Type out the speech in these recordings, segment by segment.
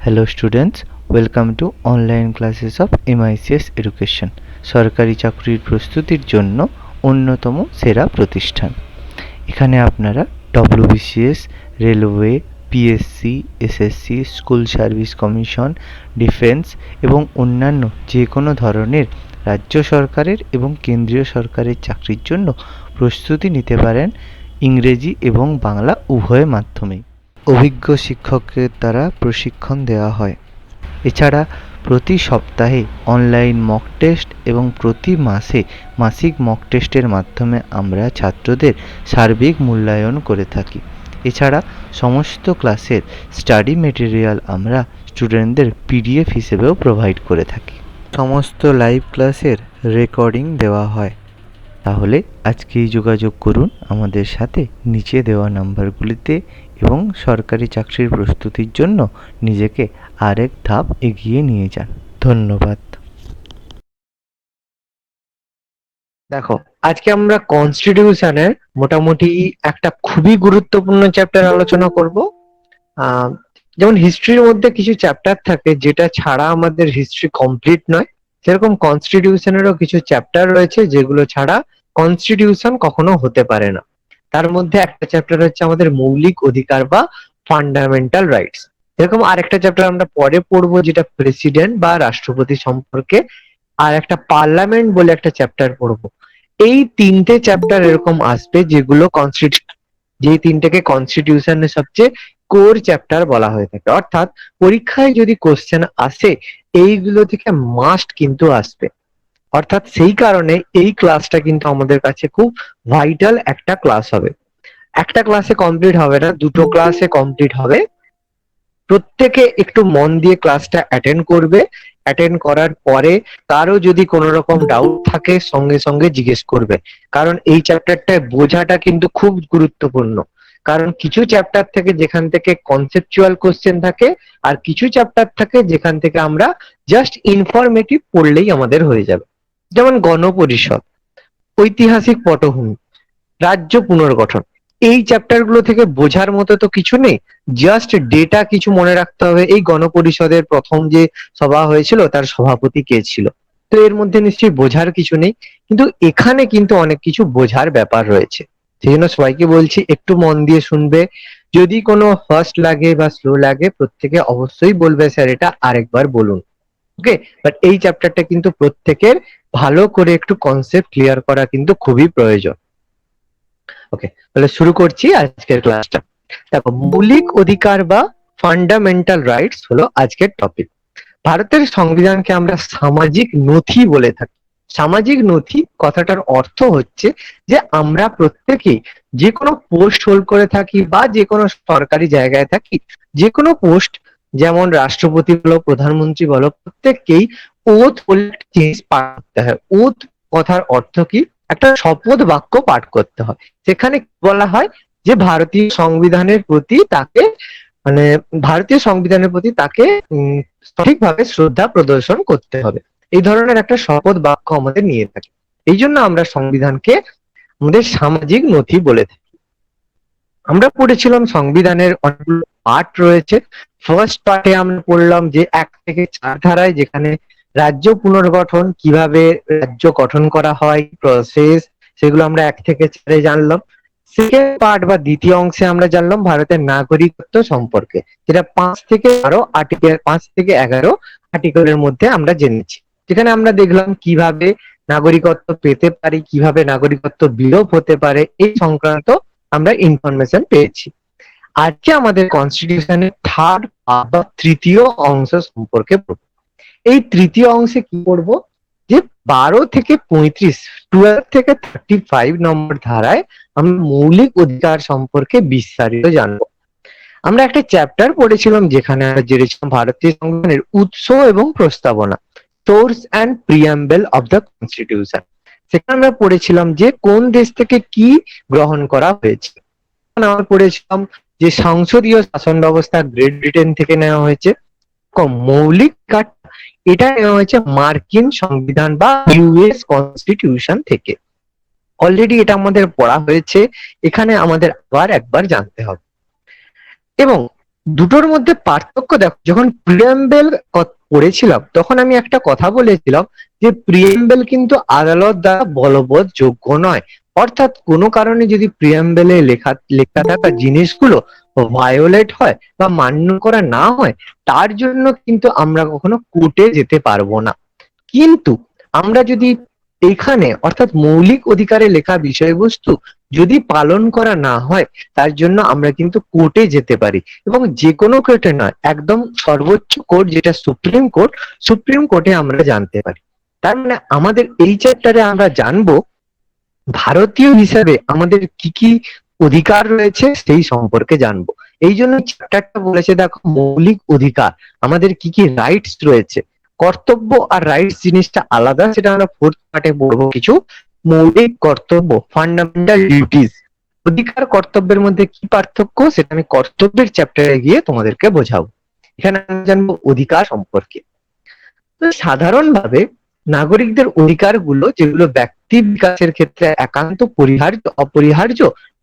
Hello students, welcome to online classes of MICS Education. সরকারি চাকরির প্রস্তুতির জন্য অন্যতম সেরা প্রতিষ্ঠান। এখানে আপনারা WBCS, railway, PSC, SSC, school service commission, defence এবং অন্যান্য যে কোনো ধরনের রাজ্য সরকারের এবং কেন্দ্রীয় সরকারের চাকরির জন্য প্রস্তুতি নিতে পারেন ইংরেজি এবং বাংলা উভয় মাধ্যমেই। অভিজ্ঞ শিক্ষকের দ্বারা প্রশিক্ষণ দেওয়া হয়। এছাড়া প্রতি সপ্তাহে অনলাইন মক টেস্ট এবং প্রতি মাসে মাসিক মক টেস্টের মাধ্যমে আমরা ছাত্রদের সার্বিক মূল্যায়ন করে থাকি। এছাড়া সমস্ত ক্লাসের স্টাডি মেটেরিয়াল আমরা স্টুডেন্টদের পিডিএফ হিসেবেও প্রোভাইড করে থাকি। সমস্ত লাইভ ক্লাসের রেকর্ডিং দেওয়া হয়। তাহলে আজকেই যোগাযোগ করুন আমাদের সাথে নিচে দেওয়া নাম্বারগুলিতে এবং সরকারি চাকরির প্রস্তুতির জন্য নিজেকে আরেক ধাপ এগিয়ে নিয়ে যান। ধন্যবাদ। দেখো, আজকে আমরা কনস্টিটিউশনের মোটামুটি একটা খুবই গুরুত্বপূর্ণ চ্যাপ্টার আলোচনা করব। যেমন হিস্ট্রির মধ্যে কিছু চ্যাপ্টার থাকে যেটা ছাড়া আমাদের হিস্ট্রি কমপ্লিট নয়, সেরকম কনস্টিটিউশনেরও কিছু চ্যাপ্টার রয়েছে যেগুলো ছাড়া কনস্টিটিউশন কখনো হতে পারে না। তার মধ্যে একটা চ্যাপ্টার হচ্ছে আমাদের মৌলিক অধিকার বা ফান্ডামেন্টাল রাইটস। এরকম আরেকটা চ্যাপ্টার আমরা পরে পড়বো যেটা প্রেসিডেন্ট বা রাষ্ট্রপতি সম্পর্কে, আর একটা পার্লামেন্ট বলে একটা চ্যাপ্টার পড়বো। এই তিনটে চ্যাপ্টার এরকম আসবে যেগুলো যেই তিনটেকে কনস্টিটিউশনের সবচেয়ে কোর চ্যাপ্টার বলা হয়ে থাকে। অর্থাৎ পরীক্ষায় যদি কোশ্চেন আসে এইগুলো থেকে মাস্ট কিন্তু আসবে। অর্থাৎ সেই কারণে এই ক্লাসটা কিন্তু আমাদের কাছে খুব ভাইটাল একটা ক্লাস হবে। একটা ক্লাসে কমপ্লিট হবে না, দুটো ক্লাসে কমপ্লিট হবে। প্রত্যেকে একটু মন দিয়ে ক্লাসটা অ্যাটেন্ড করবে। অ্যাটেন্ড করার পরে কারো যদি কোনো রকম ডাউট থাকে সঙ্গে সঙ্গে জিজ্ঞেস করবে, কারণ এই চ্যাপ্টারটা বোঝাটা কিন্তু খুব গুরুত্বপূর্ণ। কারণ কিছু চ্যাপ্টার থেকে যেখান থেকে কনসেপচুয়াল কোশ্চেন থাকে, আর কিছু চ্যাপ্টার থাকে যেখান থেকে আমরা জাস্ট ইনফরমেটিভ পড়লেই আমাদের হয়ে যাবে। যেমন গণপরিষদ, ঐতিহাসিক পটভূমি, রাজ্য পুনর্গঠন, এই চ্যাপ্টার গুলো থেকে বোঝার মতো তো কিছু নেই। জাস্ট ডেটা কিছু মনে রাখতে হবে। এই গণপরিষদের প্রথম যে সভা হয়েছিল তার সভাপতি কে ছিল, তো এর মধ্যে নিশ্চয়ই বোঝার কিছু নেই, কিন্তু এখানে কিন্তু অনেক কিছু বোঝার ব্যাপার রয়েছে। সেই জন্য সবাইকে বলছি একটু মন দিয়ে শুনবে। যদি কোনো ফার্স্ট লাগে বা স্লো লাগে প্রত্যেকে অবশ্যই বলবে স্যার এটা আরেকবার বলুন। ওকে, বাট এই চ্যাপ্টারটা কিন্তু প্রত্যেকের ভালো করে একটু কনসেপ্ট ক্লিয়ার করা কিন্তু খুবই প্রয়োজন। ওকে, তাহলে শুরু করছি আজকের ক্লাসটা। দেখো, মৌলিক অধিকার বা ফান্ডামেন্টাল রাইটস হলো আজকের টপিক। ভারতের সংবিধানকে আমরা সামাজিক নথি বলে থাকি। সামাজিক নথি কথাটার অর্থ হচ্ছে যে আমরা প্রত্যেকেই যে কোনো পোস্ট হোল্ড করে থাকি বা যে কোনো সরকারি জায়গায় থাকি, যে কোনো পোস্ট, যেমন রাষ্ট্রপতি বলো, প্রধানমন্ত্রী বলো, প্রত্যেককেই ওথ বলে একটা জিনিস পাঠ করতে হয়। ওথ কথার অর্থ কি? একটা শপথ বাক্য পাঠ করতে হয়। সেখানে বলা হয় যে ভারতীয় সংবিধানের প্রতি তাকে, মানে ভারতীয় সংবিধানের প্রতি তাকে সঠিকভাবে শ্রদ্ধা প্রদর্শন করতে হবে। এই ধরনের একটা শপথ বাক্য আমাদের নিয়ে থাকে। এই জন্য আমরা সংবিধানকে আমাদের সামাজিক নথি বলে থাকি। আমরা পড়েছিলাম সংবিধানের অনেকগুলো পার্ট রয়েছে। ফার্স্ট পার্টে আমরা পড়লাম যে 1 থেকে 4 ধারায়, যেখানে রাজ্য পুনর্গঠন, কিভাবে রাজ্য গঠন করা হয়, প্রসেস, সেগুলো আমরা 1 থেকে 4 জানলাম। সেকেন্ড পার্ট বা দ্বিতীয় অংশে আমরা জানলাম ভারতের নাগরিকত্ব সম্পর্কে, যেটা 5 থেকে 11 আর্টিকেলের মধ্যে আমরা জেনেছি। যেখানে আমরা দেখলাম কিভাবে নাগরিকত্ব পেতে পারি, কিভাবে নাগরিকত্ব বিলোপ হতে পারে, এই সংক্রান্ত আমরা ইনফরমেশন পেয়েছি। আজকে আমাদের কনস্টিটিউশনের থার্ড বা তৃতীয় অংশ সম্পর্কে পড়ব। এই তৃতীয় অংশে কি পড়বো? যে 12 থেকে 35, 12 থেকে 35 নম্বর ধারায় আমরা মৌলিক অধিকার সম্পর্কে বিস্তারিত জানবো। আমরা একটা চ্যাপ্টার পড়েছিলাম যেখানে আমরা জেনেছিলাম ভারতীয় সংবিধানের উৎস এবং প্রস্তাবনা, source and preamble of the constitution. সেখানে আমরা পড়েছিলাম যে কোন দেশ থেকে কি গ্রহণ করা হয়েছে। আমরা পড়েছিলাম যে সংসদীয় শাসন ব্যবস্থা গ্রেট ব্রিটেন থেকে নেওয়া হয়েছে। মৌলিক কাঠ, এটা নেওয়া হয়েছে মার্কিন সংবিধান বা ইউএস কনস্টিটিউশন থেকে। অলরেডি এটা আমাদের পড়া হয়েছে, এখানে আমাদের আবার একবার জানতে হবে। এবং দুটোর মধ্যে পার্থক্য দেখো, যখন প্রিয়াম্বেল পড়েছিলাম তখন আমি একটা কথা বলেছিলাম যে প্রিয়াম্বেল কিন্তু আদালত দ্বারা বলবৎ যোগ্য নয়। অর্থাৎ কোনো কারণে যদি প্রিয়াম্বেলে লেখা থাকা জিনিসগুলো ভায়োলেট হয় বা মান্য করা না হয়, তার জন্য কিন্তু আমরা কখনো কোর্টে যেতে পারবো না। কিন্তু আমরা যদি এখানে অর্থাৎ মৌলিক অধিকারে লেখা বিষয়বস্তু যদি পালন করা না হয়, তার জন্য আমরা কিন্তু কোর্টে যেতে পারি, এবং যে কোনো কোর্টে নয়, একদম সর্বোচ্চ কোর্ট যেটা সুপ্রিম কোর্ট, সুপ্রিম কোর্টে আমরা জানতে পারি। তার মানে আমাদের এই চ্যাপ্টারে আমরা জানবো ভারতীয় হিসাবে আমাদের কি কি অধিকার রয়েছে সেই সম্পর্কে জানবো। এই জন্য চ্যাপ্টারটা বলেছে দেখো মৌলিক অধিকার, আমাদের কি কি রাইটস রয়েছে। কর্তব্য আর রাইটস জিনিসটা আলাদা, সেটা আমরা ফোর্থ পার্টে পড়বো কিছু। মৌলিক কর্তব্য, ফান্ডামেন্টাল ডিউটিস, অধিকার কর্তব্যের মধ্যে কি পার্থক্য সেটা আমি কর্তব্যের চ্যাপ্টারে গিয়ে তোমাদেরকে বোঝাবো। এখানে আমরা জানবো অধিকার সম্পর্কে। তো সাধারণভাবে নাগরিকদের অধিকারগুলো যেগুলো ব্যক্তি বিকাশের ক্ষেত্রে একান্ত অপরিহার্য,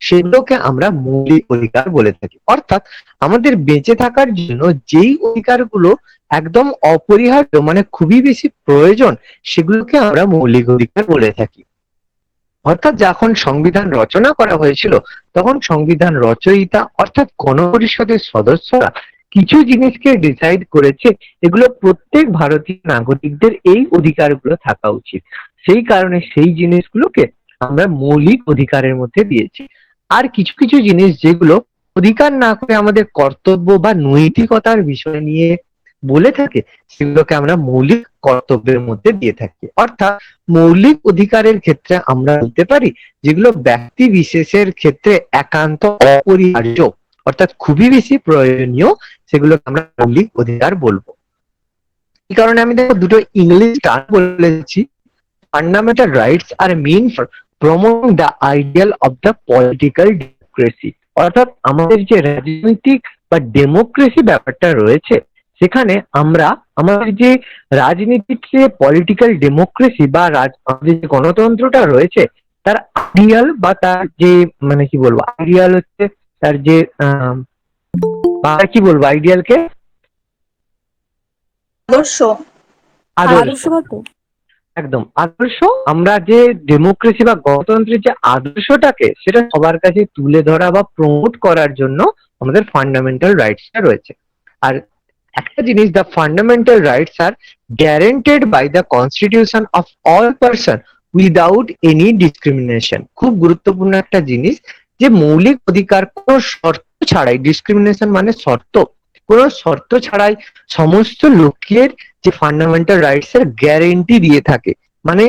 সেগুলোকে আমরা মৌলিক অধিকার বলে থাকি। অর্থাৎ আমাদের বেঁচে থাকার জন্য যেই অধিকারগুলো একদম অপরিহার্য, মানে খুবই বেশি প্রয়োজন, সেগুলোকে আমরা মৌলিক অধিকার বলে থাকি। অর্থাৎ যখন সংবিধান রচনা করা হয়েছিল, তখন সংবিধান রচয়িতা অর্থাৎ গণপরিষদের সদস্যরা কিছু জিনিসকে ডিসাইড করেছে, এগুলো প্রত্যেক ভারতীয় নাগরিকদের এই অধিকারগুলো থাকা উচিত। সেই কারণে সেই জিনিসগুলোকে আমরা মৌলিক অধিকারের মধ্যে দিয়েছি। আর কিছু কিছু জিনিস যেগুলো অধিকার না করে আমাদের কর্তব্য বা নৈতিকতার বিষয় নিয়ে বলে থাকে, সেগুলোকে আমরা মৌলিক কর্তব্যের মধ্যে দিয়ে থাকি। অর্থাৎ মৌলিক অধিকারের ক্ষেত্রে আমরা বলতে পারি যেগুলো ব্যক্তি বিশেষের ক্ষেত্রে একান্ত অপরিহার্য, অর্থাৎ খুবই বেশি প্রয়োজনীয়, সেগুলোকে আমরা মৌলিক অধিকার বলবো। এই কারণে আমি দেখো দুটো ইংলিশ টার্ম বলেছি। Fundamental rights are meant for promoting the ideal of the political democracy. অর্থাৎ আমাদের যে রাজনৈতিক বা ডেমোক্রেসি ব্যাপারটা রয়েছে, সেখানে আমরা আমাদের যে রাজনীতির যে পলিটিক্যাল ডেমোক্রেসি বা আমাদের যে গণতন্ত্রটা রয়েছে, তার আইডিয়াল বা তার যে মানে কি বলবো, আইডিয়াল হচ্ছে তার যে কি বলবো আইডিয়ালকে, আদর্শ। আদর্শ। আদর্শগত। একদম আদর্শ। আমরা যে ডেমোক্রেসি বা গণতন্ত্রের যে আদর্শটাকে সেটা সবার কাছে তুলে ধরা বা প্রমোট করার জন্য আমাদের ফান্ডামেন্টাল রাইটসটা রয়েছে। আর একটা জিনিস, the fundamental rights are guaranteed by the constitution of all person without any discrimination. খুব গুরুত্বপূর্ণ একটা জিনিস, যে মৌলিক অধিকার কোনো শর্ত ছাড়াই, ডিসক্রিমিনেশন মানে শর্ত, কোনো শর্ত ছাড়াই সমস্ত লোকের যে ফান্ডামেন্টাল রাইটস এর গ্যারেন্টি দিয়ে থাকে, মানে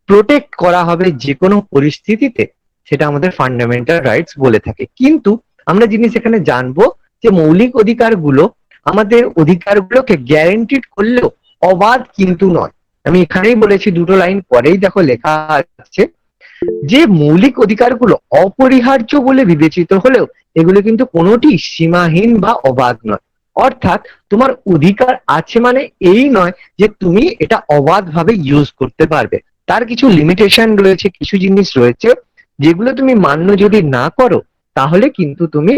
প্রোটেক্ট করা হবে যে কোনো পরিস্থিতিতে, সেটা আমাদের ফান্ডামেন্টাল রাইটস বলে থাকে। কিন্তু আমরা জিনিস এখানে জানবো যে মৌলিক অধিকারগুলো আমাদের অধিকারগুলোকে গ্যারেন্টিড করলেও অবাধ কিন্তু নয়। আমি এখানেই বলেছি, দুটো লাইন পরেই দেখো লেখা আছে যে মৌলিক অধিকারগুলো অপরিহার্য বলে বিবেচিত হলেও এগুলো কিন্তু কোনোটি সীমাহীন বা অবাধ নয়। অর্থাৎ তোমার অধিকার আছে মানে এই নয় যে তুমি এটা অবাধ ভাবে ইউজ করতে পারবে। তার কিছু লিমিটেশন রয়েছে, কিছু জিনিস রয়েছে যেগুলো তুমি মান্য যদি না করো, তাহলে কিন্তু তুমি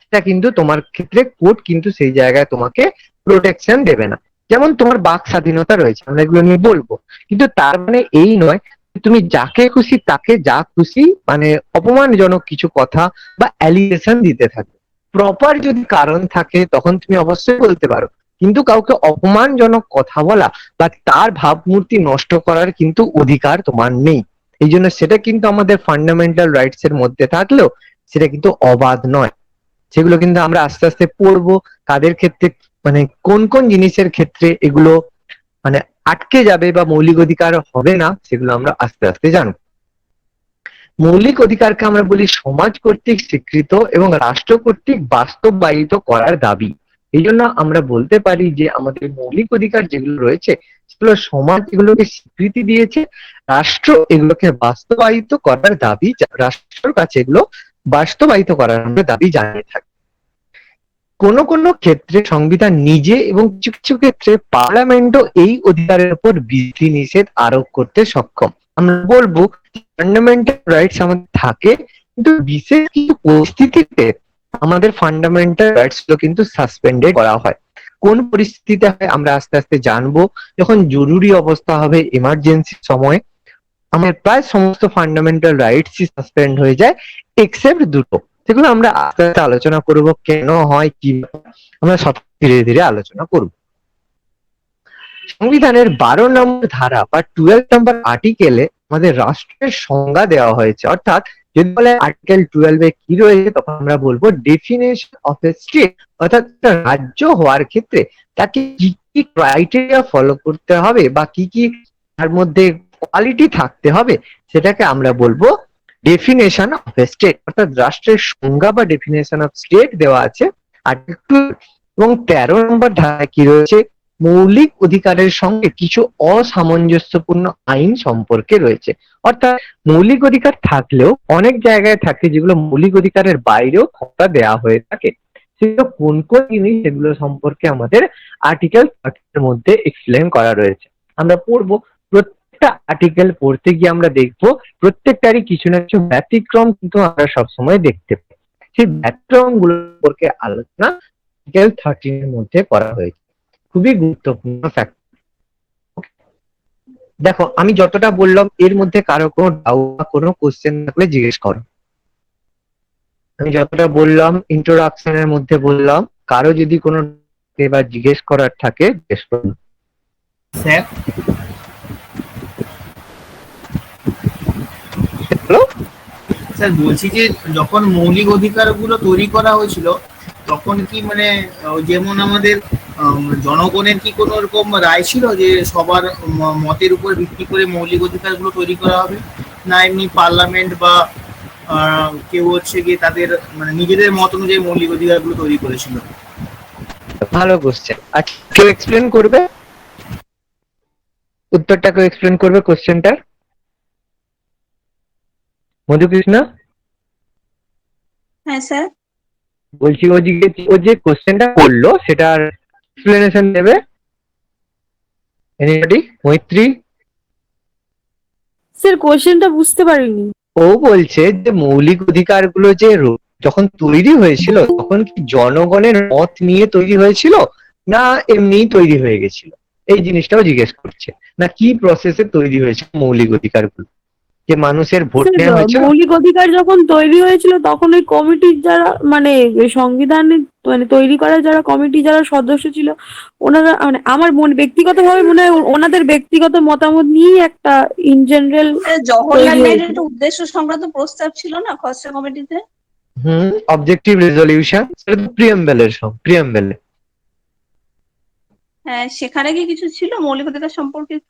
সেটা কিন্তু তোমার ক্ষেত্রে কোর্ট কিন্তু সেই জায়গায় তোমাকে প্রোটেকশন দেবে না। যেমন তোমার বাক স্বাধীনতা রয়েছে, আমরা এগুলো নিয়ে বলবো, কিন্তু তার মানে এই নয় তুমি যাকে খুশি তাকে যা খুশি মানে অপমানজনক কিছু কথা বা অ্যালিগেশন দিতে থাকো। প্রপার যদি কারণ থাকে তখন তুমি অবশ্যই বলতে পারো, কিন্তু কাউকে অপমানজনক কথা বলা বা তার ভাবমূর্তি নষ্ট করার কিন্তু অধিকার তোমার নেই। এই জন্য সেটা কিন্তু আমাদের ফান্ডামেন্টাল রাইটস এর মধ্যে থাকলেও সেটা কিন্তু অবাধ নয়। সেগুলো কিন্তু আমরা আস্তে আস্তে পড়বো, কাদের ক্ষেত্রে মানে কোন কোন জিনিসের ক্ষেত্রে এগুলো মানে আটকে যাবে বা মৌলিক অধিকার হবে না, সেগুলো আমরা আস্তে আস্তে জানবো। মৌলিক অধিকারকে আমরা বলি সমাজ কর্তৃক স্বীকৃত এবং রাষ্ট্র কর্তৃক বাস্তবায়িত করার দাবি। এই জন্য আমরা বলতে পারি যে আমাদের মৌলিক অধিকার যেগুলো রয়েছে সেগুলো সমাজ এগুলোকে স্বীকৃতি দিয়েছে, রাষ্ট্র এগুলোকে বাস্তবায়িত করার দাবি, রাষ্ট্রের কাছে এগুলো বাস্তবায়িত করার আমরা দাবি জানিয়ে থাকি। কোন কোন ক্ষেত্রে সংবিধান নিজে এবং কিছু কিছু ক্ষেত্রে পার্লামেন্টও এই অধিকারের উপর বিধি নিষেধ আরোপ করতে সক্ষম। আমরা বলবো ফান্ডামেন্টাল রাইটস আমাদের থাকে, কিন্তু বিশেষ কিছু পরিস্থিতিতে আমাদের ফান্ডামেন্টাল রাইটস গুলো কিন্তু সাসপেন্ডেড করা হয়। কোন পরিস্থিতিতে হয় আমরা আস্তে আস্তে জানবো। যখন জরুরি অবস্থা হবে, এমার্জেন্সি সময়, আমাদের প্রায় সমস্ত ফান্ডামেন্টাল রাইটসই সাসপেন্ড হয়ে যায়, এক্সেপ্ট দুটো। সেগুলো আমরা আস্তে আস্তে আলোচনা করব, কেন হয়, কি আমরা সব ধীরে ধীরে আলোচনা করব। সংবিধানের 12 নম্বর ধারা বা 12 নম্বর আর্টিকেলে আমাদের রাষ্ট্রের সংজ্ঞা দেওয়া হয়েছে। অর্থাৎ যদি বলে আর্টিকেল 12 কি রয়েছে, তখন আমরা বলবো ডেফিনেশন অফ এ স্টেট, অর্থাৎ রাজ্য হওয়ার ক্ষেত্রে তাকে কি কি ক্রাইটেরিয়া ফলো করতে হবে বা কি কি তার মধ্যে কোয়ালিটি থাকতে হবে, সেটাকে আমরা বলবো ডেফিনেশন অফ এ স্টেট। অর্থাৎ রাষ্ট্রের সংজ্ঞা বা ডেফিনেশন অফ স্টেট দেওয়া আছে আর্টিকেল। এবং 13 নম্বর ধারায় কি রয়েছে, মৌলিক অধিকারের সঙ্গে কিছু অসামঞ্জস্যপূর্ণ আইন সম্পর্কে রয়েছে। অর্থাৎ মৌলিক অধিকার থাকলেও অনেক জায়গায় থাকে যেগুলো মৌলিক অধিকারের বাইরেও ক্ষমতা দেওয়া হয়ে থাকে। সেগুলো কোন কোন জিনিস, সেগুলো সম্পর্কে আমাদের আর্টিকেল 13 এর মধ্যে এক্সপ্লেন করা রয়েছে। আমরা পড়বো, প্রত্যেকটা আর্টিকেল পড়তে গিয়ে আমরা দেখবো প্রত্যেকটারই কিছু না কিছু ব্যতিক্রম কিন্তু আমরা সবসময় দেখতে পাই। সেই ব্যতিক্রম গুলো সম্পর্কে আলোচনা আর্টিকেল 13 এর মধ্যে করা হয়েছে। খুবই গুরুত্বপূর্ণ ফ্যাক্ট। দেখো, আমি যতটা বললাম এর মধ্যে কারো কোনো ডাউট বা কোনো কোশ্চেন থাকলে জিজ্ঞেস করো। আমি যতটা বললাম ইন্ট্রোডাকশনের মধ্যে বললাম, কারো যদি কোনো এবার জিজ্ঞেস করার থাকে জিজ্ঞেস করুন। স্যার হ্যালো, স্যার বলছি যে যখন মৌলিক অধিকারগুলো তৈরি করা হয়েছিল তখন কি মানে যেমন আমাদের জনগণের কি কোনো রকম রায় ছিল যে সবার মতের উপর ভিত্তি করে মৌলিক অধিকারগুলো তৈরি করা হবে, না এমনি পার্লামেন্ট বা কেউ হচ্ছে গিয়ে তাদের মানে নিজেদের মত অনুযায়ী মৌলিক অধিকারগুলো তৈরি করেছিল? ভালো কোশ্চেন। আচ্ছা, কেউ এক্সপ্লেন করবে উত্তরটা? কেউ এক্সপ্লেন করবে কোশ্চেনটার? মধুকৃষ্ণ হ্যাঁ স্যার। বলছি, ও যে কোশ্চেনটা করলো সেটার এক্সপ্লেনেশন দেবে এনিবডি? মৈত্রী? স্যার কোশ্চেনটা বুঝতে পারিনি। ও বলছে যে মৌলিক অধিকারগুলো যে যখন তৈরি হয়েছিল তখন কি জনগণের মত নিয়ে তৈরি হয়েছিল, না এমনি তৈরি হয়ে গেছিল? এই জিনিসটাও জিজ্ঞেস করছে। না কি প্রসেসে তৈরি হয়েছিল মৌলিক অধিকারগুলো, যে মানুষের ভোট স্যার, নেওয়া হয়েছিল? মৌলিক অধিকার যখন তৈরি হয়েছিল তখন ওই কমিটির যারা মানে সংবিধান মানে তৈরি করার যারা কমিটি যারা সদস্য ছিল, ওনারা মানে আমার ব্যক্তিগতভাবে মনে হয় ওনাদের ব্যক্তিগত মতামত নিয়েই একটা ইন জেনারেল জওহরলাল নেহরুর একটা উদ্দেশ্য সংক্রান্ত প্রস্তাব ছিল না খসড়া কমিটিতে? অবজেক্টিভ রেজলিউশন, সেটা তো প্রিয়াম্বেলে। হ্যাঁ, সেখানে কি কিছু ছিল মৌলিক অধিকার সম্পর্কিত?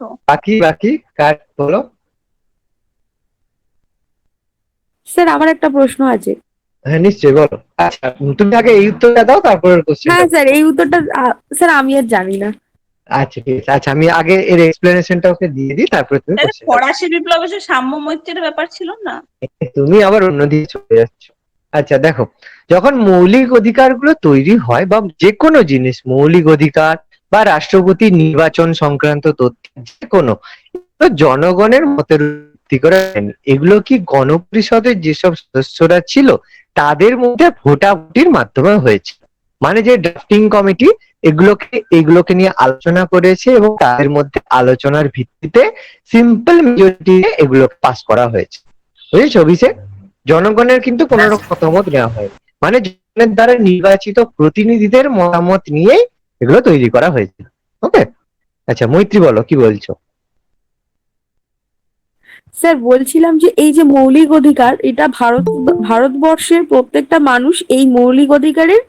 বাকি কার বলো? স্যার আমার একটা প্রশ্ন আছে। হ্যাঁ নিশ্চয়ই, বলো। আচ্ছা, তুমি আগে এই উত্তরটা দাও, তারপর কোশ্চেন। হ্যাঁ স্যার, এই উত্তরটা স্যার আমি আর জানি না। আচ্ছা ঠিক আছে। আচ্ছা, আমি আগে এর এক্সপ্লেনেশনটা ওকে দিয়ে দিই, তারপরে তুমি তাহলে question ফরাসি বিপ্লবের যে সাম্য মৈত্রীর ব্যাপার ছিল না? তুমি আবার অন্যদিকে চলে যাচ্ছ। আচ্ছা দেখো, যখন মৌলিক অধিকারগুলো তৈরি হয় বা যে কোনো জিনিস, মৌলিক অধিকার বা রাষ্ট্রপতি নির্বাচন সংক্রান্ত তথ্য, যে কোনো জনগণের মতের ভিত্তি করে হয়নি। এগুলো কি গণপরিষদের যেসব সদস্যরা ছিল তাদের মধ্যে ভোটাভুটির মাধ্যমে হয়েছে। মানে যে ড্রাফটিং কমিটি এগুলোকে নিয়ে আলোচনা করেছে এবং তাদের মধ্যে আলোচনার ভিত্তিতে সিম্পল মেজরিটি এগুলো পাস করা হয়েছে। বুঝেছো অভিষেক? জনগণের কিন্তু কোনো রকম মতামত নেওয়া হয়নি, মানে জনের দ্বারা নির্বাচিত প্রতিনিধিদের মতামত নিয়েই এগুলো তৈরি করা হয়েছে। ওকে, আচ্ছা মৈত্রী বলো, কি বলছো? স্যার বলছিলাম যে এই যে মৌলিক অধিকার, এটা ভারতবর্ষের প্রত্যেকটা মানুষ এই মৌলিক অধিকারের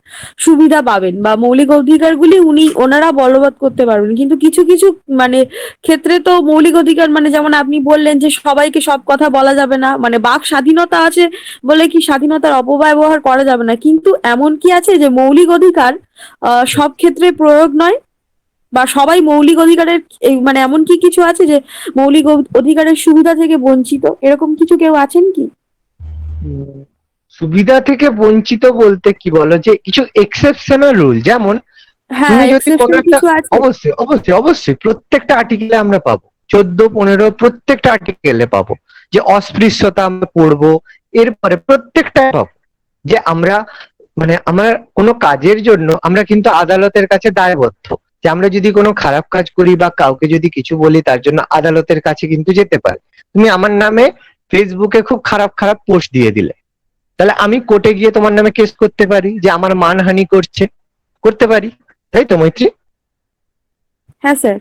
সুবিধা পাবেন বা মৌলিক অধিকারগুলি ওনারা বলবৎ করতে পারবেন, কিন্তু কিছু কিছু মানে ক্ষেত্রে তো মৌলিক অধিকার মানে যেমন আপনি বললেন যে সবাইকে সব কথা বলা যাবে না, মানে বাক স্বাধীনতা আছে বলে কি স্বাধীনতার অপব্যবহার করা যাবে না, কিন্তু এমন কি আছে যে মৌলিক অধিকার সব ক্ষেত্রে প্রয়োগ নয় বা সবাই মৌলিক অধিকারের মানে এমন কি কিছু আছে যে মৌলিক অধিকারের সুবিধা থেকে বঞ্চিত, এরকম কিছু কেউ আছেন কি? সুবিধা থেকে বঞ্চিত বলতে কি বলো, যে কিছু এক্সেপশনাল রুল, যেমন হ্যাঁ, তুমি যদি কোনো exception একটা, কিছু আছে। অবশ্যই প্রত্যেকটা আর্টিকেলে আমরা পাবো, 14-15 প্রত্যেকটা আর্টিকেলে পাবো যে অস্পৃশ্যতা আমরা পড়বো। এরপরে প্রত্যেকটা পাবো যে আমরা মানে আমার কোনো কাজের জন্য আমরা কিন্তু আদালতের কাছে দায়বদ্ধ, যে আমরা যদি কোনো খারাপ কাজ করি বা কাউকে যদি কিছু বলি তার জন্য আদালতের কাছে কিন্তু যেতে পারি। তুমি আমার নামে ফেসবুকে খুব খারাপ খারাপ পোস্ট দিয়ে দিলে, তাহলে আমি কোর্টে গিয়ে তোমার নামে কেস করতে পারি যে আমার মানহানি করতে পারি, তাই তো মৈত্রী? হ্যাঁ স্যার।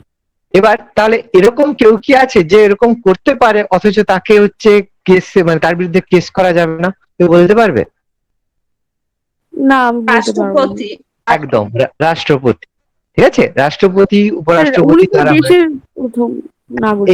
এবার তাহলে এরকম কেউ কি আছে যে এরকম করতে পারে অথচ তাকে হচ্ছে কেস, মানে তার বিরুদ্ধে কেস করা যাবে না? কেউ বলতে পারবে? না, আমি বলতে পারবো না। রাষ্ট্রপতি। একদম রাষ্ট্রপতি। ঠিক আছে, রাষ্ট্রপতি স্যার, উপরাষ্ট্রপতি উনি তো তারা হয়। দেশের প্রথম নাগরিক।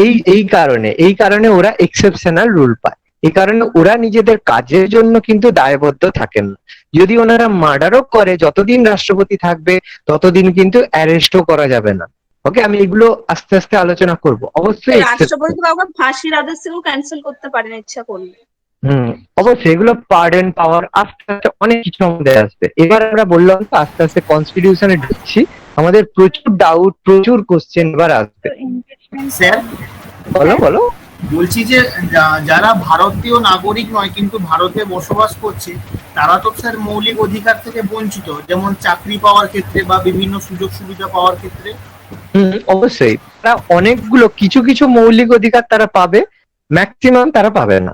এই কারণে ওরা এক্সেপশনাল রুল পায়। এই কারণে ওরা নিজেদের কাজের জন্য কিন্তু দায়বদ্ধ থাকেন না। যদি ওনারা মার্ডারও করে, যতদিন রাষ্ট্রপতি থাকবে ততদিন কিন্তু অ্যারেস্টও করা যাবে না। ওকে, আমি এগুলো আস্তে আস্তে আলোচনা করব অবশ্যই। রাষ্ট্রপতি তো আবার ফাঁসির আদেশেও ক্যান্সেল করতে পারেন ইচ্ছা করলে। অবশ্যই এগুলো পার্ডন পাওয়ার আস্তে আস্তে অনেক কিছু আমাদের আসবে। এবার আমরা বললাম তো আস্তে আস্তে কনস্টিটিউশনে ঢুকছি, আমাদের প্রচুর ডাউট, প্রচুর কোশ্চেন এবার আসবে। স্যার বলো। বলছি যে যারা ভারতীয় নাগরিক নয় কিন্তু ভারতে বসবাস করছে, তারা তো স্যার মৌলিক অধিকার থেকে বঞ্চিত, যেমন চাকরি পাওয়ার ক্ষেত্রে বা বিভিন্ন সুযোগ সুবিধা পাওয়ার ক্ষেত্রে। অবশ্যই তারা অনেকগুলো কিছু কিছু মৌলিক অধিকার তারা পাবে, ম্যাক্সিমাম তারা পাবে না।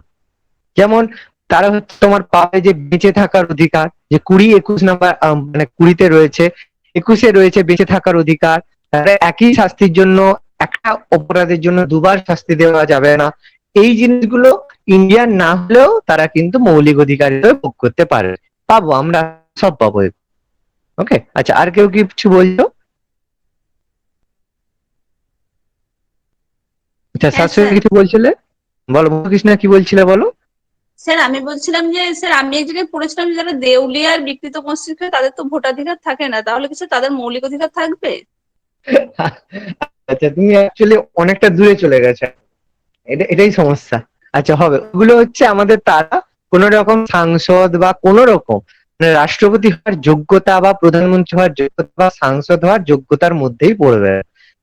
যেমন তারা হচ্ছে তোমার পাবে যে বেঁচে থাকার অধিকার, যে 20-21 নাম্বার মানে 20-তে রয়েছে, 21-এ রয়েছে বেঁচে থাকার অধিকার। তারা একই শাস্তির জন্য একটা অপরাধের জন্য দুবার শাস্তি দেওয়া যাবে না। এই জিনিসগুলো ইন্ডিয়ান না হলেও তারা কিন্তু মৌলিক অধিকার হিসেবে ভোগ করতে পারে। পাবো আমরা, সব পাবো। ওকে, আচ্ছা, আর কেউ কিছু বলছো? আচ্ছা, হ্যাঁ, শাশুড়ি স্যার। কিছু বলছিলে? বলো কৃষ্ণা, কি বলছিলে বলো। স্যার আমি বলছিলাম যে স্যার আমি এক জায়গায় পড়েছিলাম যে যারা দেউলিয়া আর বিকৃত মস্তিষ্ক তাদের তো ভোটাধিকার থাকে না, তাহলে কি স্যার তাদের মৌলিক অধিকার থাকবে? আচ্ছা, তুমি অ্যাকচুয়ালি অনেকটা দূরে চলে গেছে, এটাই সমস্যা। আচ্ছা, হবে ওগুলো হচ্ছে আমাদের তারা কোন রকম সাংসদ বা কোন রকম মানে রাষ্ট্রপতি হওয়ার যোগ্যতা বা প্রধানমন্ত্রী হওয়ার যোগ্যতা বা সাংসদ হওয়ার যোগ্যতার মধ্যেই পড়বে।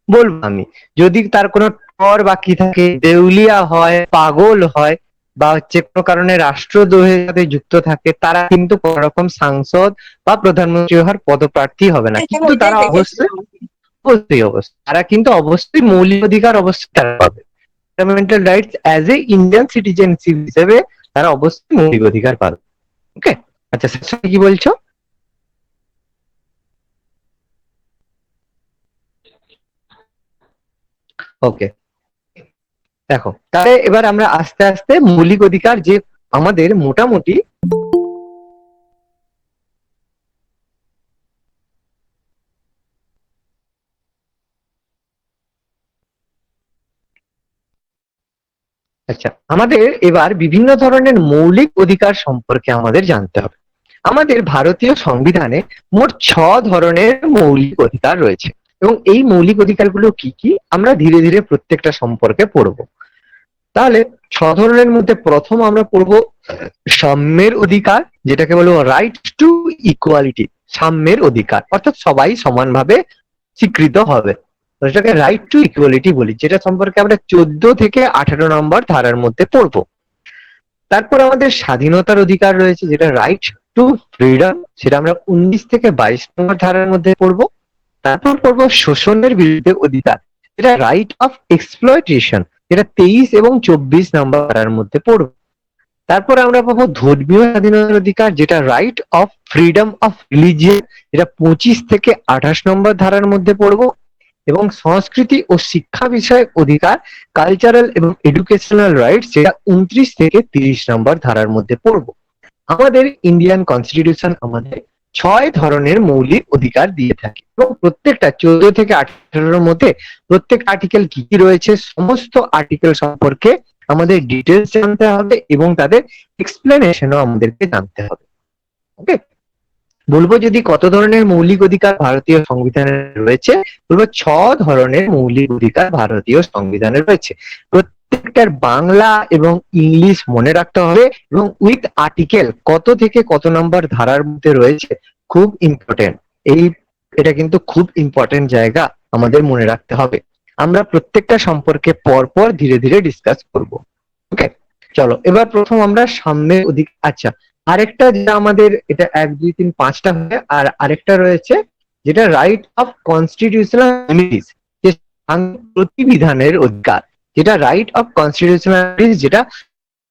বলবো আমি, যদি তার কোনো কর বাকি থাকে, দেউলিয়া হয়, পাগল হয়, বা হচ্ছে কোনো কারণে রাষ্ট্রদ্রোহের সাথে যুক্ত থাকে, তারা কিন্তু কোন রকম সাংসদ বা প্রধানমন্ত্রী হওয়ার পদপ্রার্থী হবে না। কিন্তু ওইটাই তারা অবশ্যই দেখেছিলাম। তারা কিন্তু অবশ্যই মৌলিক অধিকার অবশ্যই তারা পাবে। Fundamental rights as a Indian citizenship হিসেবে তারা অবশ্যই মৌলিক অধিকার পাবে। ওকে, আচ্ছা, শেষে কি বলছো? ওকে, দেখো তাহলে এবার আমরা আস্তে আস্তে মৌলিক অধিকার যে আমাদের মোটামুটি আচ্ছা, আমাদের এবার বিভিন্ন ধরনের মৌলিক অধিকার সম্পর্কে আমাদের জানতে হবে। আমাদের ভারতীয় সংবিধানে মোট 6 ধরনের মৌলিক অধিকার রয়েছে, এবং এই মৌলিক অধিকারগুলো কি কি আমরা ধীরে ধীরে প্রত্যেকটা সম্পর্কে পড়বো। তাহলে 6 ধরনের মধ্যে প্রথম আমরা পড়বো সাম্যের অধিকার, যেটাকে বলবো রাইট টু ইকুয়ালিটি। সাম্যের অধিকার অর্থাৎ সবাই সমানভাবে স্বীকৃত হবে, এটাকে রাইট টু ইকুয়ালিটি বলি, যেটা সম্পর্কে আমরা 14 থেকে 18 নম্বর ধারার মধ্যে পড়বো। তারপর আমাদের স্বাধীনতার অধিকার রয়েছে, যেটা রাইট টু ফ্রিডম, সেটা আমরা 19 থেকে 22 নম্বর ধারার মধ্যে পড়বো। তারপর পড়বো শোষণের বিরুদ্ধে অধিকার, যেটা রাইট অফ এক্সপ্লয়টেশন, যেটা 23 এবং 24 নম্বর ধারার মধ্যে পড়বো। তারপর আমরা পাবো ধর্মীয় স্বাধীনতার অধিকার, যেটা right of freedom of religion, যেটা 25 থেকে 28 নম্বর ধারার মধ্যে পড়বো। এবং সংস্কৃতি ও শিক্ষা বিষয়ক অধিকার, কালচারাল এবং এডুকেশনাল রাইটস, যেটা 29 থেকে 30 নম্বর ধারার মধ্যে পড়বো। আমাদের ইন্ডিয়ান কনস্টিটিউশন আমাদের 6 ধরনের মৌলিক অধিকার দিয়ে থাকে, এবং প্রত্যেকটা 14 থেকে 18 মধ্যে প্রত্যেক আর্টিকেল কি কি রয়েছে সমস্ত আর্টিকেল সম্পর্কে আমাদের ডিটেলস জানতে হবে, এবং তাদের এক্সপ্লেনেশনও আমাদেরকে জানতে হবে। ওকে, বলবো যদি কত ধরনের মৌলিক অধিকার ভারতীয় সংবিধানে রয়েছে, বলবো 6 ধরনের মৌলিক অধিকার ভারতীয় সংবিধানে রয়েছে। প্রত্যেকটার বাংলা এবং ইংলিশ মনে রাখতে হবে, এবং উইথ আর্টিকেল কত থেকে কত নম্বর ধারার মধ্যে রয়েছে, খুব ইম্পর্টেন্ট। এটা কিন্তু খুব ইম্পর্টেন্ট জায়গা, আমাদের মনে রাখতে হবে। আমরা প্রত্যেকটা সম্পর্কে পরপর ধীরে ধীরে ডিসকাস করব। ওকে, চলো এবার প্রথম আমরা সাম্যের অধিকার। আচ্ছা, আরেকটা যেটা আমাদের এটা 1 2 3 5টা হবে, আর আরেকটা রয়েছে যেটা রাইট অফ কনস্টিটিউশনাল রেমিডিস, যে প্রতিবিধানের অধিকার, যেটা রাইট অফ কনস্টিটিউশনাল রেমিডিস, যেটা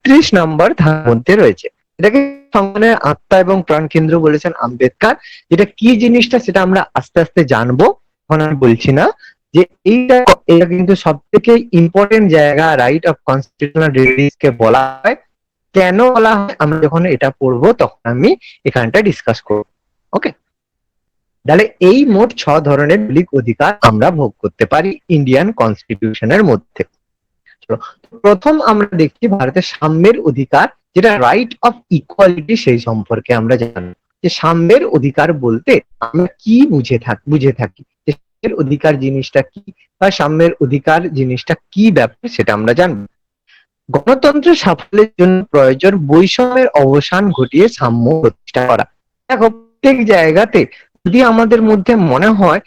30 নম্বর ধারার মধ্যে রয়েছে। এটাকে সংবিধানের আত্মা এবং প্রাণকেন্দ্র বলেছেন আম্বেদকর। যেটা কি জিনিসটা সেটা আমরা আস্তে আস্তে জানবো, এখন আমি বলছি না। যে এটা কিন্তু সব থেকে ইম্পর্টেন্ট জায়গা, রাইট অফ কনস্টিটিউশনাল রেমিডিস কে বলা হয়। কেন বলা হয় আমরা যখন এটা পড়বো তখন আমি এখানটা ডিসকাস করবো। ওকে, তাহলে এই মোট 6 ধরনের মৌলিক অধিকার আমরা ভোগ করতে পারি ইন্ডিয়ান কনস্টিটিউশনের মধ্যে। প্রথম আমরা দেখছি ভারতের সাম্যের অধিকার, যেটা রাইট অফ ইকুয়ালিটি, সেই সম্পর্কে আমরা জানি যে সাম্যের অধিকার বলতে আমরা কি বুঝে থাকি, যে সাম্যের অধিকার জিনিসটা কি বা সাম্যের অধিকার জিনিসটা কি ব্যাপার সেটা আমরা জানবো। গণতন্ত্রের সাফল্যের জন্য প্রয়োজন বৈষম্যের অবসান ঘটিয়ে সাম্য প্রতিষ্ঠা করা। দেখো, প্রত্যেক জায়গাতে যদি আমাদের মধ্যে মনে হয়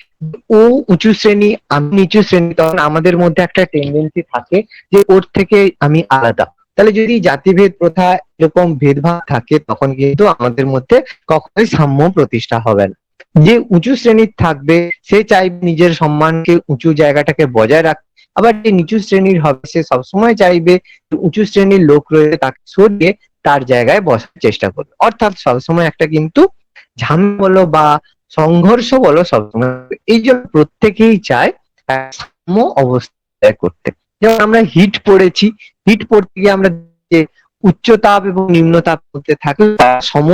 ও উঁচু শ্রেণী আমি নিচু শ্রেণী, তখন আমাদের মধ্যে একটা টেন্ডেন্সি থাকে যে ওর থেকে আমি আলাদা। তাহলে যদি জাতিভেদ প্রথা এরকম ভেদভাব থাকে তখন কিন্তু আমাদের মধ্যে কখনোই সাম্য প্রতিষ্ঠা হবে না। যে উঁচু শ্রেণীর থাকবে সে চাইবে নিজের সম্মানকে, উঁচু জায়গাটাকে বজায় রাখতে, আবার যে নিচু শ্রেণীর হবে সে সবসময় চাইবে উঁচু শ্রেণীর লোক রয়েছে তাকে সরিয়ে তার জায়গায় বসার চেষ্টা করবে। অর্থাৎ সবসময় একটা কিন্তু ঝামেলা বলো বা সংঘর্ষ বলো সবসময়। এই জন্য প্রত্যেকেই চায় সাম্য অবস্থায় করতে। যেমন আমরা হিট পড়েছি, হিট পড়তে গিয়ে আমরা যে উচ্চতাপ এবং নিম্নতাপ করতে থাকি সম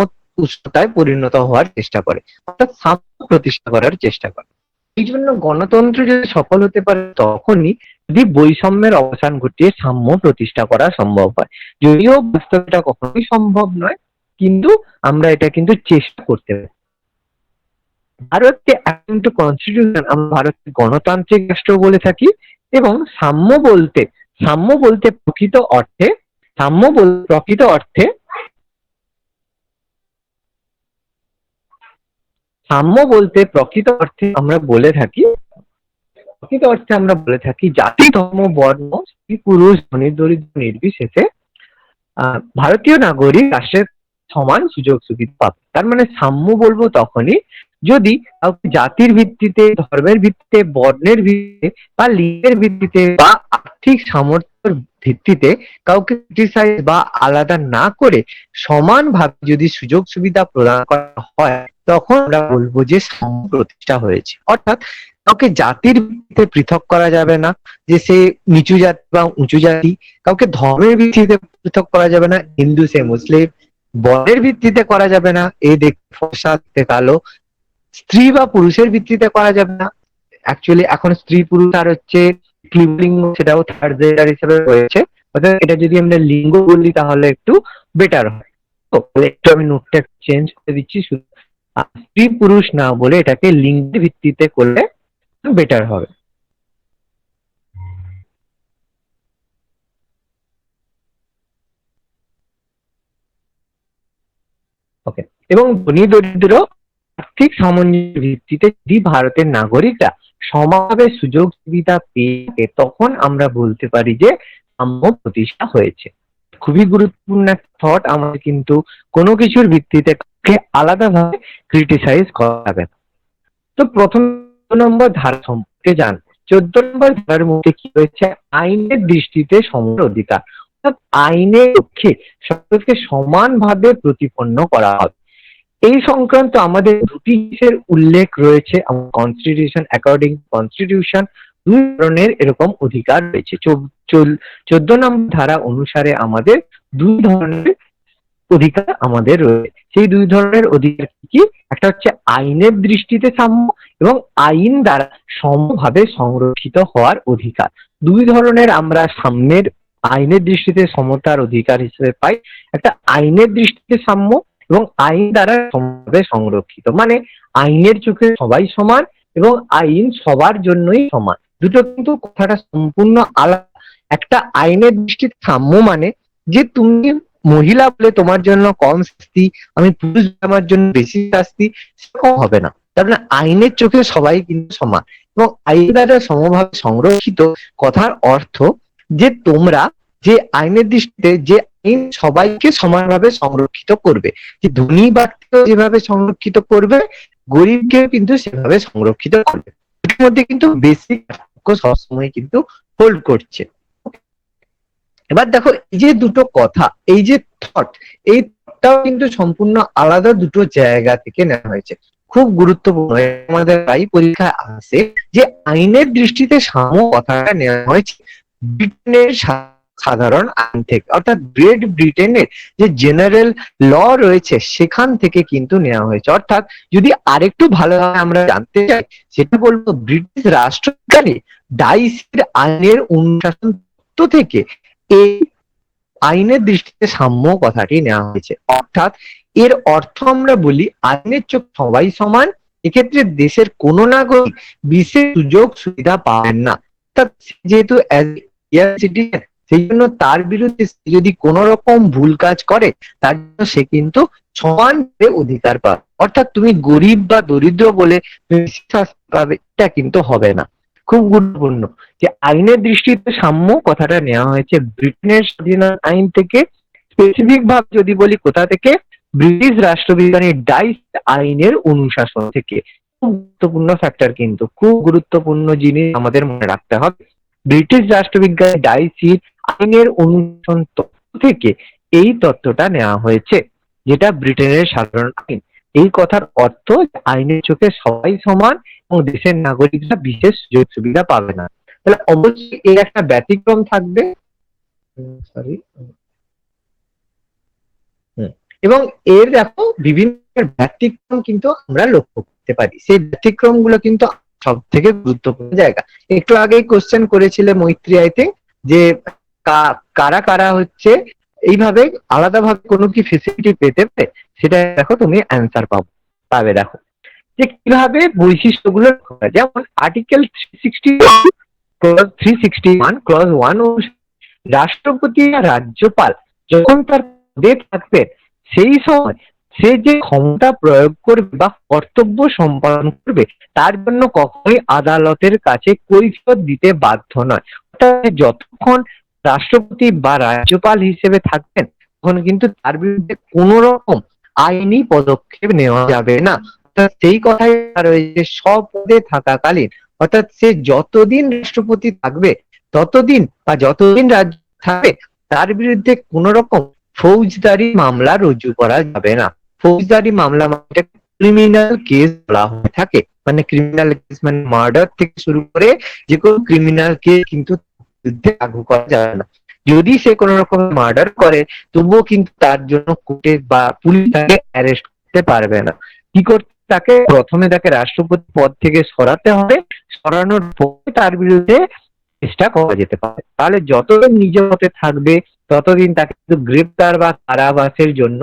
উষ্ণতায় পরিণত হওয়ার চেষ্টা করে, অর্থাৎ সাম্য প্রতিষ্ঠা করার চেষ্টা করে। এই জন্য গণতন্ত্র যদি সফল হতে পারে তখনই যদি বৈষম্যের অবসান ঘটিয়ে সাম্য প্রতিষ্ঠা করা সম্ভব হয়। যদিও বাস্তবে এটা কখনোই সম্ভব নয়, কিন্তু আমরা এটা কিন্তু চেষ্টা করতে পারি। ভারতকে অ্যাকর্ডিং টু কনস্টিটিউশন আমরা ভারতকে গণতান্ত্রিক রাষ্ট্র বলে থাকি, এবং সাম্য বলতে প্রকৃত অর্থে আমরা বলে থাকি জাতি ধর্ম বর্ণ স্ত্রী পুরুষ ধনী দরিদ্র নির্বিশেষে ভারতীয় নাগরিক রাষ্ট্রের সমান সুযোগ সুবিধা পাবে। তার মানে সাম্য বলবো তখনই যদি কাউকে জাতির ভিত্তিতে, ধর্মের ভিত্তিতে, বর্ণের ভিত্তিতে বা লিঙ্গের ভিত্তিতে বা আর্থিক সামর্থ্যের ভিত্তিতে কাউকে ক্রিটিসাইজ বা আলাদা না করে সমানভাবে যদি সুযোগ সুবিধা প্রদান করা হয় তখন আমরা বলবো যে সাম্য প্রতিষ্ঠা হয়েছে। অর্থাৎ কাউকে জাতির ভিত্তিতে পৃথক করা যাবে না, যে সে নিচু জাতি বা উঁচু জাতি। কাউকে ধর্মের ভিত্তিতে পৃথক করা যাবে না, হিন্দু সে মুসলিম। বর্ণের ভিত্তিতে করা যাবে না, এ দেখতে ফর্সা দেখতে কালো। স্ত্রী বা পুরুষের ভিত্তিতে করা যাবে না। অ্যাকচুয়ালি এখন স্ত্রী পুরুষ আর হচ্ছে লিঙ্গ, সেটাও থার্ড জেন্ডার হিসেবে রয়েছে। অর্থাৎ এটা যদি আমরা লিঙ্গ বলি তাহলে একটু বেটার হয়। তো একটু আমি নোটটা চেঞ্জ করে দিচ্ছি, শুধু স্ত্রী পুরুষ না বলে এটাকে লিঙ্গের ভিত্তিতে করলে বেটার হবে। ওকে, এবং ধনী দরিদ্র আর্থিক সামঞ্জস্যের ভিত্তিতে যদি ভারতের নাগরিকরা সমানভাবে সুযোগ সুবিধা পেয়ে থাকে তখন আমরা বলতে পারি যে সাম্য প্রতিষ্ঠা হয়েছে। খুবই গুরুত্বপূর্ণ একটা থট। আমাদের কিন্তু কোনো কিছুর ভিত্তিতে আলাদাভাবে ক্রিটিসাইজ করা যাবে না। তো প্রথম নম্বর ধারা সম্পর্কে জান। 14 নম্বর ধারার মধ্যে কি রয়েছে? আইনের দৃষ্টিতে সমান অধিকার, অর্থাৎ আইনের লক্ষ্যে সকলকে সমানভাবে প্রতিপন্ন করা হবে। এই সংক্রান্ত আমাদের দুটি জিনিসের উল্লেখ রয়েছে। কনস্টিটিউশন, অ্যাকর্ডিং কনস্টিটিউশন 2 ধরনের এরকম অধিকার রয়েছে। 14 নম্বর ধারা অনুসারে আমাদের 2 ধরনের অধিকার আমাদের রয়েছে। সেই 2 ধরনের অধিকার কি? একটা হচ্ছে আইনের দৃষ্টিতে সাম্য এবং আইন দ্বারা সমভাবে সংরক্ষিত হওয়ার অধিকার। 2 ধরনের আমরা সাম্যের, আইনের দৃষ্টিতে সমতার অধিকার হিসেবে পাই। একটা আইনের দৃষ্টিতে সাম্য এবং আইন দ্বারা সমভাবে সংরক্ষিত, মানে আইনের চোখে সবাই সমান এবং আইন সবার জন্যই সমান। দুটো কিন্তু কথাটা সম্পূর্ণ আলাদা। একটা আইনের দৃষ্টিতে সাম্য মানে যে তুমি মহিলা বলে তোমার জন্য কম শাস্তি, আমি পুরুষ আমার জন্য বেশি শাস্তি, সেরকম হবে না। তার মানে আইনের চোখে সবাই কিন্তু সমান এবং আইন দ্বারা সমভাবে সংরক্ষিত কথার অর্থ যে তোমরা যে আইনের দৃষ্টিতে যে আইন সবাইকে সমানভাবে সংরক্ষিত করবে, যে ধনী ব্যক্তিকে যেভাবে সংরক্ষিত করবে গরিবকে কিন্তু সেভাবে সংরক্ষিত করবে। এর মধ্যে কিন্তু বেসিক সবসময় কিন্তু হোল্ড করছে। এবার দেখো এই যে দুটো কথা, এই যে থট, এই থটটাও কিন্তু সম্পূর্ণ আলাদা দুটো জায়গা থেকে নেওয়া হয়েছে। খুব গুরুত্বপূর্ণ, আমাদের প্রায় পরীক্ষায় আসে যে আইনের দৃষ্টিতে সাম্য কথাটা নেওয়া হয়েছে ব্রিটেনের সাধারণ আইন থেকে, অর্থাৎ গ্রেট ব্রিটেনের যে জেনারেল ল রয়েছে সেখান থেকে কিন্তু নেওয়া হয়েছে। অর্থাৎ যদি আরেকটু ভালোভাবে আমরা জানতে চাই সেটা বলবো ব্রিটিশ রাষ্ট্রবিজ্ঞানী ডাইসির আইনের অনুশাসন তত্ত্ব থেকে এই আইনের দৃষ্টিতে সাম্য কথাটি নেওয়া হয়েছে। অর্থাৎ এর অর্থ আমরা বলি আইনের চোখ সবাই সমান, এক্ষেত্রে দেশের কোন নাগরিক বিশেষ সুযোগ সুবিধা পাবেন না। অর্থাৎ যেহেতু সিটিজেন, সেই জন্য তার বিরুদ্ধে যদি কোন রকম ভুল কাজ করে তার জন্য সে কিন্তু সমান অধিকার পাবে। অর্থাৎ তুমি গরিব বা দরিদ্র বলে তুমি শাস্তি পাবে এটা কিন্তু হবে না। খুব গুরুত্বপূর্ণ যে আইনের দৃষ্টিতে সাম্য কথাটা নেওয়া হয়েছে ব্রিটেনের স্বাধীন আইন থেকে, স্পেসিফিক ভাবে যদি বলি কোথা থেকে, ব্রিটিশ রাষ্ট্রবিজ্ঞানী ডাইস আইনের অনুশাসন থেকে। খুব গুরুত্বপূর্ণ ফ্যাক্টর, কিন্তু খুব গুরুত্বপূর্ণ জিনিস আমাদের মনে রাখতে হবে। ব্রিটিশ রাষ্ট্রবিজ্ঞানী ডাইসির আইনের অনুশাসন তত্ত্ব থেকে এই তত্ত্বটা নেওয়া হয়েছে, যেটা ব্রিটেনের সাধারণ আইন। এই কথার অর্থ আইনের চোখে সবাই সমান এবং দেশের নাগরিকরা বিশেষ সুযোগ সুবিধা পাবে না। তাহলে অবশ্যই এর একটা ব্যতিক্রম থাকবে, সরি, এবং এর দেখো বিভিন্ন ব্যতিক্রম কিন্তু আমরা লক্ষ্য করতে পারি। সেই ব্যতিক্রম গুলো কিন্তু সব থেকে গুরুত্বপূর্ণ জায়গা। একটু আগেই কোশ্চেন করেছিলে মৈত্রী, আই থিঙ্ক, যে কারা কারা হচ্ছে এইভাবে আলাদাভাবে কোনো কি ফেসিলিটি পেতে পারে, সেটা দেখো তুমি অ্যান্সার পাবে। দেখো যে কিভাবে বৈশিষ্ট্যগুলো, যেমন আর্টিকেল 361 ক্লজ 1 রাষ্ট্রপতি আর রাজ্যপাল যখন তার পদে থাকবেন সেই সময় সে যে ক্ষমতা প্রয়োগ করবে বা কর্তব্য সম্পাদন করবে তার জন্য কখনোই আদালতের কাছে কৈফিয়ত দিতে বাধ্য নয়। যতক্ষণ রাষ্ট্রপতি বা রাজ্যপাল হিসেবে থাকবেন তখন কিন্তু তার বিরুদ্ধে কোন রকম আইনি পদক্ষেপ নেওয়া যাবে না। সেই কথাই রয়েছে স্বপদে থাকাকালীন, অর্থাৎ সে যতদিন রাষ্ট্রপতি থাকবে ততদিন বা যতদিন রাজ্য থাকবে তার বিরুদ্ধে কোন রকম ফৌজদারি মামলা রুজু করা যাবে না। ফৌজদারি মামলা মানে ক্রিমিনাল কেস বলা হয়ে থাকে, মানে ক্রিমিনাল কেস মানে মার্ডার থেকে শুরু করে যে কোনো ক্রিমিনাল কেস কিন্তু বিরুদ্ধে লাগু করা যাবে না। যদি সে কোন রকম মার্ডার করে তবুও কিন্তু তার জন্য কোর্টে বা পুলিশ তাকে অ্যারেস্ট করতে পারবে না। কি করতে, তাকে প্রথমে তাকে রাষ্ট্রপতি পদ থেকে সরাতে হবে, সরানোর পরে তার বিরুদ্ধে চেষ্টা করা যেতে পারে। তাহলে যতদিন নিজ মতে থাকবে ততদিন তাকে কিন্তু গ্রেপ্তার বা কারাবাসের জন্য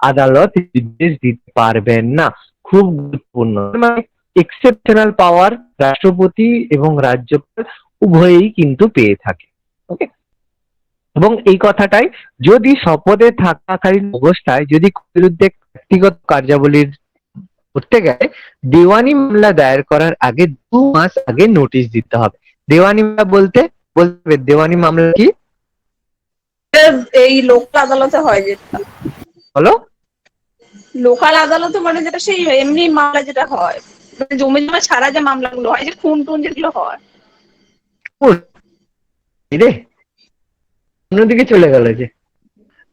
আদালত নির্দেশ দিতে পারবেন না। খুব গুরুত্বপূর্ণ, মানে এক্সেপশনাল পাওয়ার রাষ্ট্রপতি এবং রাজ্যপাল উভয়ই কিন্তু পেয়ে থাকে। ওকে, এবং এই কথাটাই যদি শপথে থাকাকালীন অবস্থায় যদি বিরুদ্ধে ব্যক্তিগত কার্যাবলীর করতে গেলে দেওয়ানি মামলা দায়ের করার আগে 2 মাস আগে নোটিশ দিতে হবে। দেওয়ানি মামলা বলতে দেওয়ানি মামলা কি? এই লোকাল আদালতে হয় যেটা, বলো। লোকাল আদালতে মানে যেটা সেই এমনি মামলা যেটা হয়, মানে জমি জমা ছাড়া যে মামলাগুলো হয়, যে খুন টুন যেগুলো হয়। রে অন্যদিকে চলে গেল। যে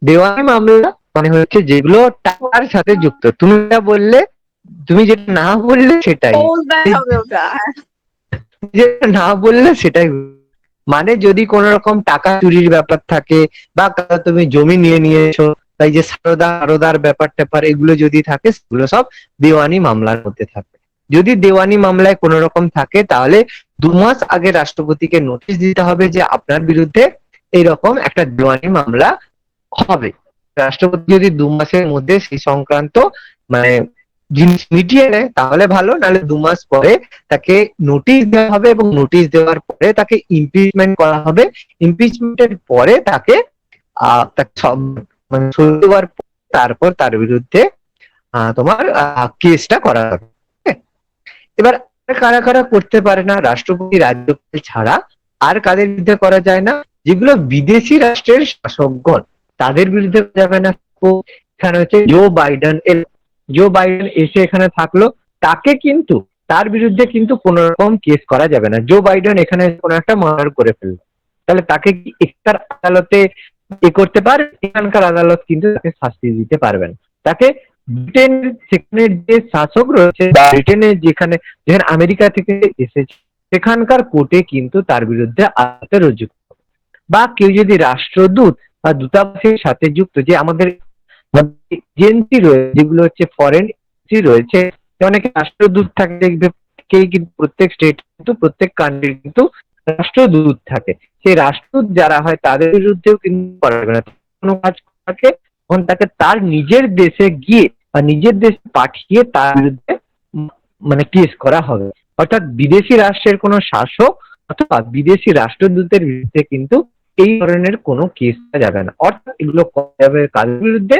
দেওয়ানি মামলা মানে হচ্ছে যেগুলো টাকার সাথে যুক্ত। তুমি যেটা বললে, তুমি যেটা না বললে সেটাই, ফৌজদারি হবে ওটা। যেটা না বললে সেটাই। মানে যদি কোন রকম টাকা চুরির ব্যাপার থাকে বা তুমি জমি নিয়েছো, তাই যে সারদার ব্যাপার ট্যাপার এগুলো যদি থাকে সেগুলো সব দেওয়ানি মামলার মধ্যে থাকবে। যদি দেওয়ানি মামলায় কোন রকম থাকে তাহলে 2 মাস আগে রাষ্ট্রপতিকে নোটিশ দিতে হবে যে আপনার বিরুদ্ধে এইরকম একটা দেওয়ানি মামলা হবে। রাষ্ট্রপতি যদি 2 মাসের মধ্যে সেই সংক্রান্ত মানে জিনিস মিটিয়ে নেয় তাহলে ভালো, নাহলে 2 মাস পরে তাকে নোটিশ দেওয়া হবে এবং নোটিশ দেওয়ার পরে তাকে ইমপিচমেন্ট করা হবে। ইমপিচমেন্টের পরে তাকে মানে তারপর তার বিরুদ্ধে তোমার কেসটা করা হবে। এবার কারা কারা করতে পারে না? রাষ্ট্রপতি রাজ্যপাল ছাড়া আর কাদের বিরুদ্ধে করা যায় না? যেগুলো বিদেশি রাষ্ট্রের শাসকগণ, তাদের বিরুদ্ধে যাবে না। এখানে হচ্ছে জো বাইডেন এসে এখানে থাকলো, তাকে কিন্তু তার বিরুদ্ধে কিন্তু কোন রকম কেস করা যাবে না। জো বাইডেন এখানে কোনো একটা মার্ডার করে ফেললো, তাহলে তাকে কি এখানকার আদালতে করতে পারে? এখানকার আদালত কিন্তু তাকে শাস্তি দিতে পারবেন। তাকে ব্রিটেনের সেখানের যে শাসক রয়েছে, ব্রিটেনের যেখানে যেখানে আমেরিকা থেকে এসেছে সেখানকার কোর্টে কিন্তু তার বিরুদ্ধে আদালতে রুজু করবে। বা কেউ যদি রাষ্ট্রদূত বা দূতাবাসের সাথে যুক্ত, যে আমাদের এজেন্সি রয়েছে যেগুলো হচ্ছে ফরেন এজেন্সি রয়েছে, অনেকে রাষ্ট্রদূত থাকে, দেখবে কিন্তু প্রত্যেক স্টেট কিন্তু প্রত্যেক কান্ট্রির কিন্তু রাষ্ট্রদূত থাকে। সেই রাষ্ট্রদূত যারা হয় তাদের বিরুদ্ধেও কিন্তু করা যাবে না। কোনো কাজ থাকে তখন তাকে তার নিজের দেশে গিয়ে বা নিজের দেশে পাঠিয়ে তার বিরুদ্ধে মানে কেস করা হবে। অর্থাৎ বিদেশি রাষ্ট্রের কোনো শাসক অথবা বিদেশি রাষ্ট্রদূতের বিরুদ্ধে কিন্তু এই ধরনের কোনো কেস যাবে না। অর্থাৎ এগুলো করা যাবে কাদের বিরুদ্ধে?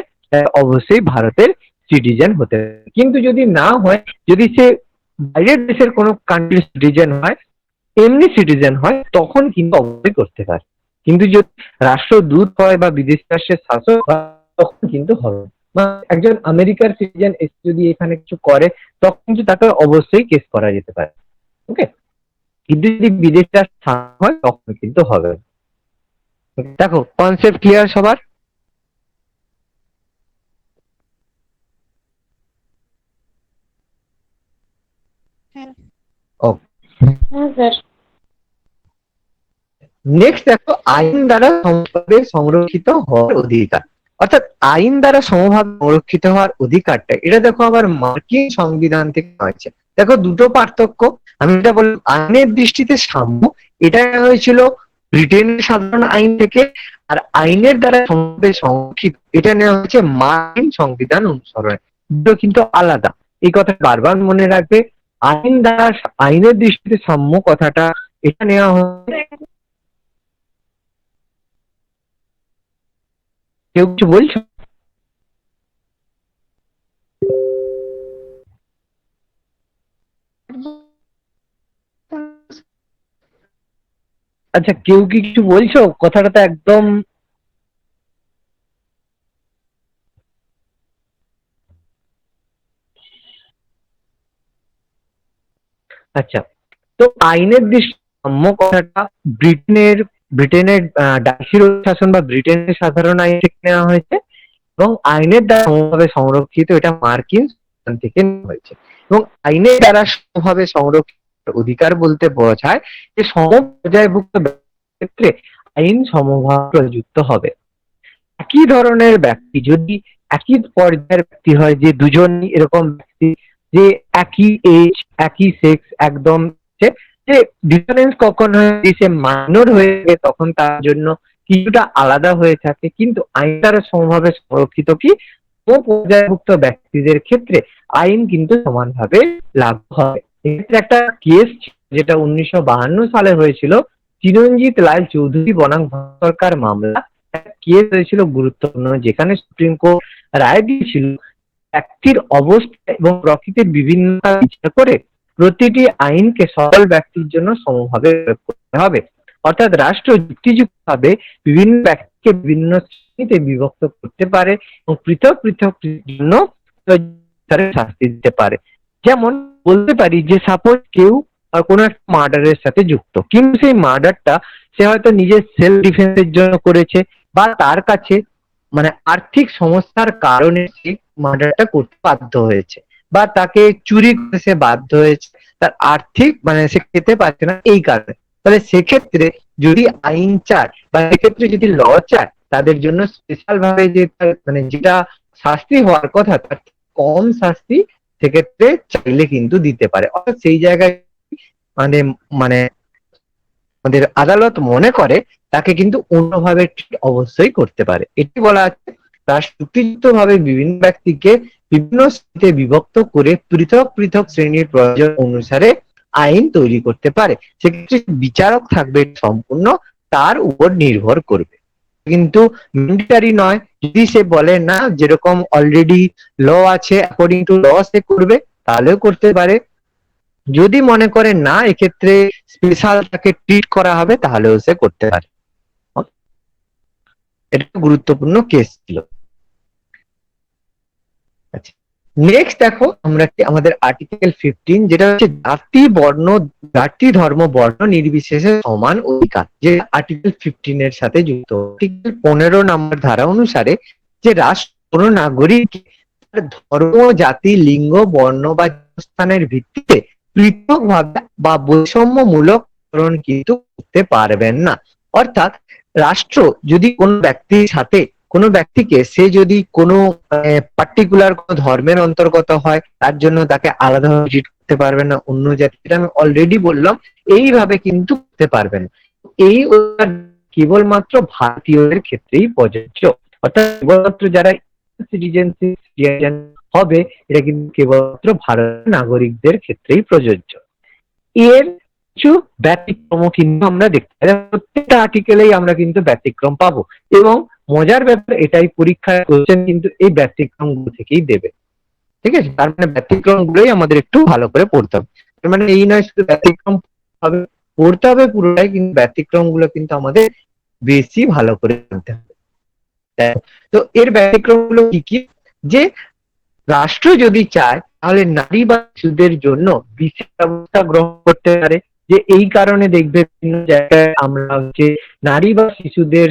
অবশ্যই ভারতের সিটিজেন হতে হবে। কিন্তু যদি না হয়, যদি সে বাইরের দেশের কোনো কান্ট্রির সিটিজেন হয়, এমনি সিটিজেন হয়, তখন কিন্তু অবশ্যই করতে পারে। কিন্তু যদি রাষ্ট্রদূত হয় বা বিদেশি রাষ্ট্রের শাসক হয় তখন কিন্তু হবে না। বা একজন আমেরিকার সিটিজেন এসে যদি এখানে কিছু করে তখন কিন্তু তাকে অবশ্যই কেস করা যেতে পারে। ওকে, কিন্তু যদি বিদেশি রাষ্ট্র শাসক হয় তখন কিন্তু হবে না। দেখো, কনসেপ্ট ক্লিয়ার সবার? হ্যাঁ। ওকে, নেক্সট দেখো, আইন দ্বারা সমভাবে সংরক্ষিত হওয়ার অধিকার। অর্থাৎ আইন দ্বারা সমভাবে সংরক্ষিত হওয়ার অধিকারটা, এটা দেখো আবার মার্কিন সংবিধান থেকে হয়েছে। দেখো দুটো পার্থক্য। আমি যেটা বললাম আইনের দৃষ্টিতে সাম্য, এটা হয়েছিল ব্রিটেনের সাধারণ আইন থেকে। আর আইনের দ্বারা সমভাবে সংরক্ষিত এটা নেওয়া হয়েছে মার্কিন সংবিধান অনুসরণে। দুটো কিন্তু আলাদা, এই কথা বারবার মনে রাখবে। আইন দ্বারা আইনের দৃষ্টিতে সাম্য কথাটা এটা নেওয়া হয়েছে। কেউ কিছু বলছো? আচ্ছা, কেউ কি কিছু বলছো? কথাটা তো একদম আচ্ছা। তো আইনের দৃষ্টি সাম্য কথাটা ব্রিটেনের ডার্সির শাসন বা ব্রিটেনের সাধারণ আইন থেকে নেওয়া হয়েছে, এবং আইনের দ্বারা সমভাবে সংরক্ষিত এটা মার্কিন সংবিধান থেকে নেওয়া হয়েছে। এবং আইনের দ্বারা সমভাবে সংরক্ষিত অধিকার বলতে বোঝায় যে সমপর্যায়ভুক্ত ক্ষেত্রে আইন সমভাবে প্রযুক্ত হবে। একই ধরনের ব্যক্তি যদি একই পর্যায়ের ব্যক্তি হয়, যে দুজনই এরকম ব্যক্তি, যে একই এজ একই সেক্স একদম, যে ডিফারেন্স কখন হয় যে সে মাইনর হয়ে যাবে তখন তার জন্য কিছুটা আলাদা হয়ে থাকে। কিন্তু আইন দ্বারা সমভাবে সংরক্ষিত কি পর্যায়ভুক্ত ব্যক্তিদের ক্ষেত্রে আইন কিন্তু সমানভাবে লাগু হবে। এক্ষেত্রে একটা কেস যেটা 1952 সালে হয়েছিল, চিরঞ্জিত লাল চৌধুরী বনাম ভারত সরকার মামলা, কেস হয়েছিল গুরুত্বপূর্ণ, যেখানে সুপ্রিম কোর্ট রায় দিয়েছিল ব্যক্তির অবস্থা এবং প্রকৃতির বিভিন্নতা বিচার করে প্রতিটি আইনকে সকল ব্যক্তির জন্য সমভাবে প্রয়োগ করতে হবে। অর্থাৎ রাষ্ট্র যুক্তিযুক্তভাবে বিভিন্ন ব্যক্তিকে বিভিন্ন শ্রেণীতে বিভক্ত করতে পারে এবং পৃথক পৃথক জন্য শাস্তি দিতে পারে। যেমন বলতে পারি যে সাপোজ কেউ কোনো একটা মার্ডারের সাথে যুক্ত, কিন্তু সেই মার্ডারটা সে হয়তো নিজের সেলফ ডিফেন্সের জন্য করেছে, বা তার কাছে মানে আর্থিক সমস্যার কারণে সে মার্ডারটা করতে বাধ্য হয়েছে, বা তাকে চুরি করতে সে বাধ্য হয়েছে, তার আর্থিক মানে সে খেতে পারছে না এই কারণে। তাহলে সেক্ষেত্রে যদি আইন চায় বা সেক্ষেত্রে যদি ল চায়, তাদের জন্য স্পেশাল ভাবে যে মানে যেটা শাস্তি হওয়ার কথা তার কম শাস্তি সেক্ষেত্রে চাইলে কিন্তু দিতে পারে। অর্থাৎ সেই জায়গায় মানে মানে আমাদের আদালত মনে করে তাকে কিন্তু অন্যভাবে অবশ্যই করতে পারে। এটি বলা আছে রাষ্ট্র যুক্তিযুক্তভাবে বিভিন্ন ব্যক্তিকে বিভিন্ন শ্রেণীতে বিভক্ত করে পৃথক পৃথক শ্রেণীর প্রয়োজন অনুসারে আইন তৈরি করতে পারে। সেক্ষেত্রে বিচারক থাকবে সম্পূর্ণ তার উপর নির্ভর করবে, কিন্তু ম্যান্ডেটরি নয়। যদি সে বলে না, যেরকম অলরেডি ল আছে অ্যাকর্ডিং টু ল সে করবে, তাহলেও করতে পারে। যদি মনে করে না এক্ষেত্রে স্পেশাল তাকে ট্রিট করা হবে, তাহলেও সে করতে পারে। এটা একটা গুরুত্বপূর্ণ কেস ছিল। আচ্ছা, নেক্সট দেখো আমরা আমাদের আর্টিকেল 15, যেটা হচ্ছে জাতি ধর্ম বর্ণ নির্বিশেষে সমান অধিকার, যে আর্টিকেল 15 এর সাথে যুক্ত। আর্টিকেল 15 নম্বর ধারা অনুসারে যে রাষ্ট্র কোনো নাগরিক তার ধর্ম, জাতি, লিঙ্গ, বর্ণ বা স্থানের ভিত্তিতে পৃথকভাবে বা বৈষম্যমূলক আচরণ কিন্তু করতে পারবেন না। অর্থাৎ রাষ্ট্র যদি কোনো ব্যক্তিকে সে যদি কোনো পার্টিকুলার কোনো ধর্মের অন্তর্গত হয়, তার জন্য তাকে আলাদাভাবে ট্রিট করতে পারবে না। অন্য জাতি, যেটা আমি অলরেডি বললাম, এইভাবে কিন্তু করতে পারবে না। এই অধিকার কেবলমাত্র ভারতীয়দের ক্ষেত্রেই প্রযোজ্য। অর্থাৎ কেবলমাত্র যারা সিটিজেনশিপ হবে, এটা কিন্তু কেবলমাত্র ভারতের নাগরিকদের ক্ষেত্রেই প্রযোজ্য। এর কিছু ব্যতিক্রম কিন্তু আমরা দেখতে পাই, প্রত্যেকটা আর্টিকেলেই আমরা কিন্তু ব্যতিক্রম পাবো, এবং মজার ব্যাপার এটাই, পরীক্ষায় কোশ্চেন কিন্তু এই ব্যতিক্রম গুলো থেকেই দেবে। ঠিক আছে, তার মানে ব্যতিক্রম গুলোই আমাদের একটু ভালো করে পড়তে হবে। তার মানে এই নয় শুধু ব্যতিক্রম হবে, পড়তে হবে পুরোটাই, কিন্তু ব্যতিক্রম গুলো কিন্তু আমাদের বেশি ভালো করে জানতে হবে। তো এর ব্যতিক্রম গুলো কি কি? যে রাষ্ট্র যদি চায় তাহলে নারী বা শিশুদের জন্য বিশেষ ব্যবস্থা গ্রহণ করতে পারে। যে এই কারণে দেখবে বিভিন্ন জায়গায় আমরা হচ্ছে নারী বা শিশুদের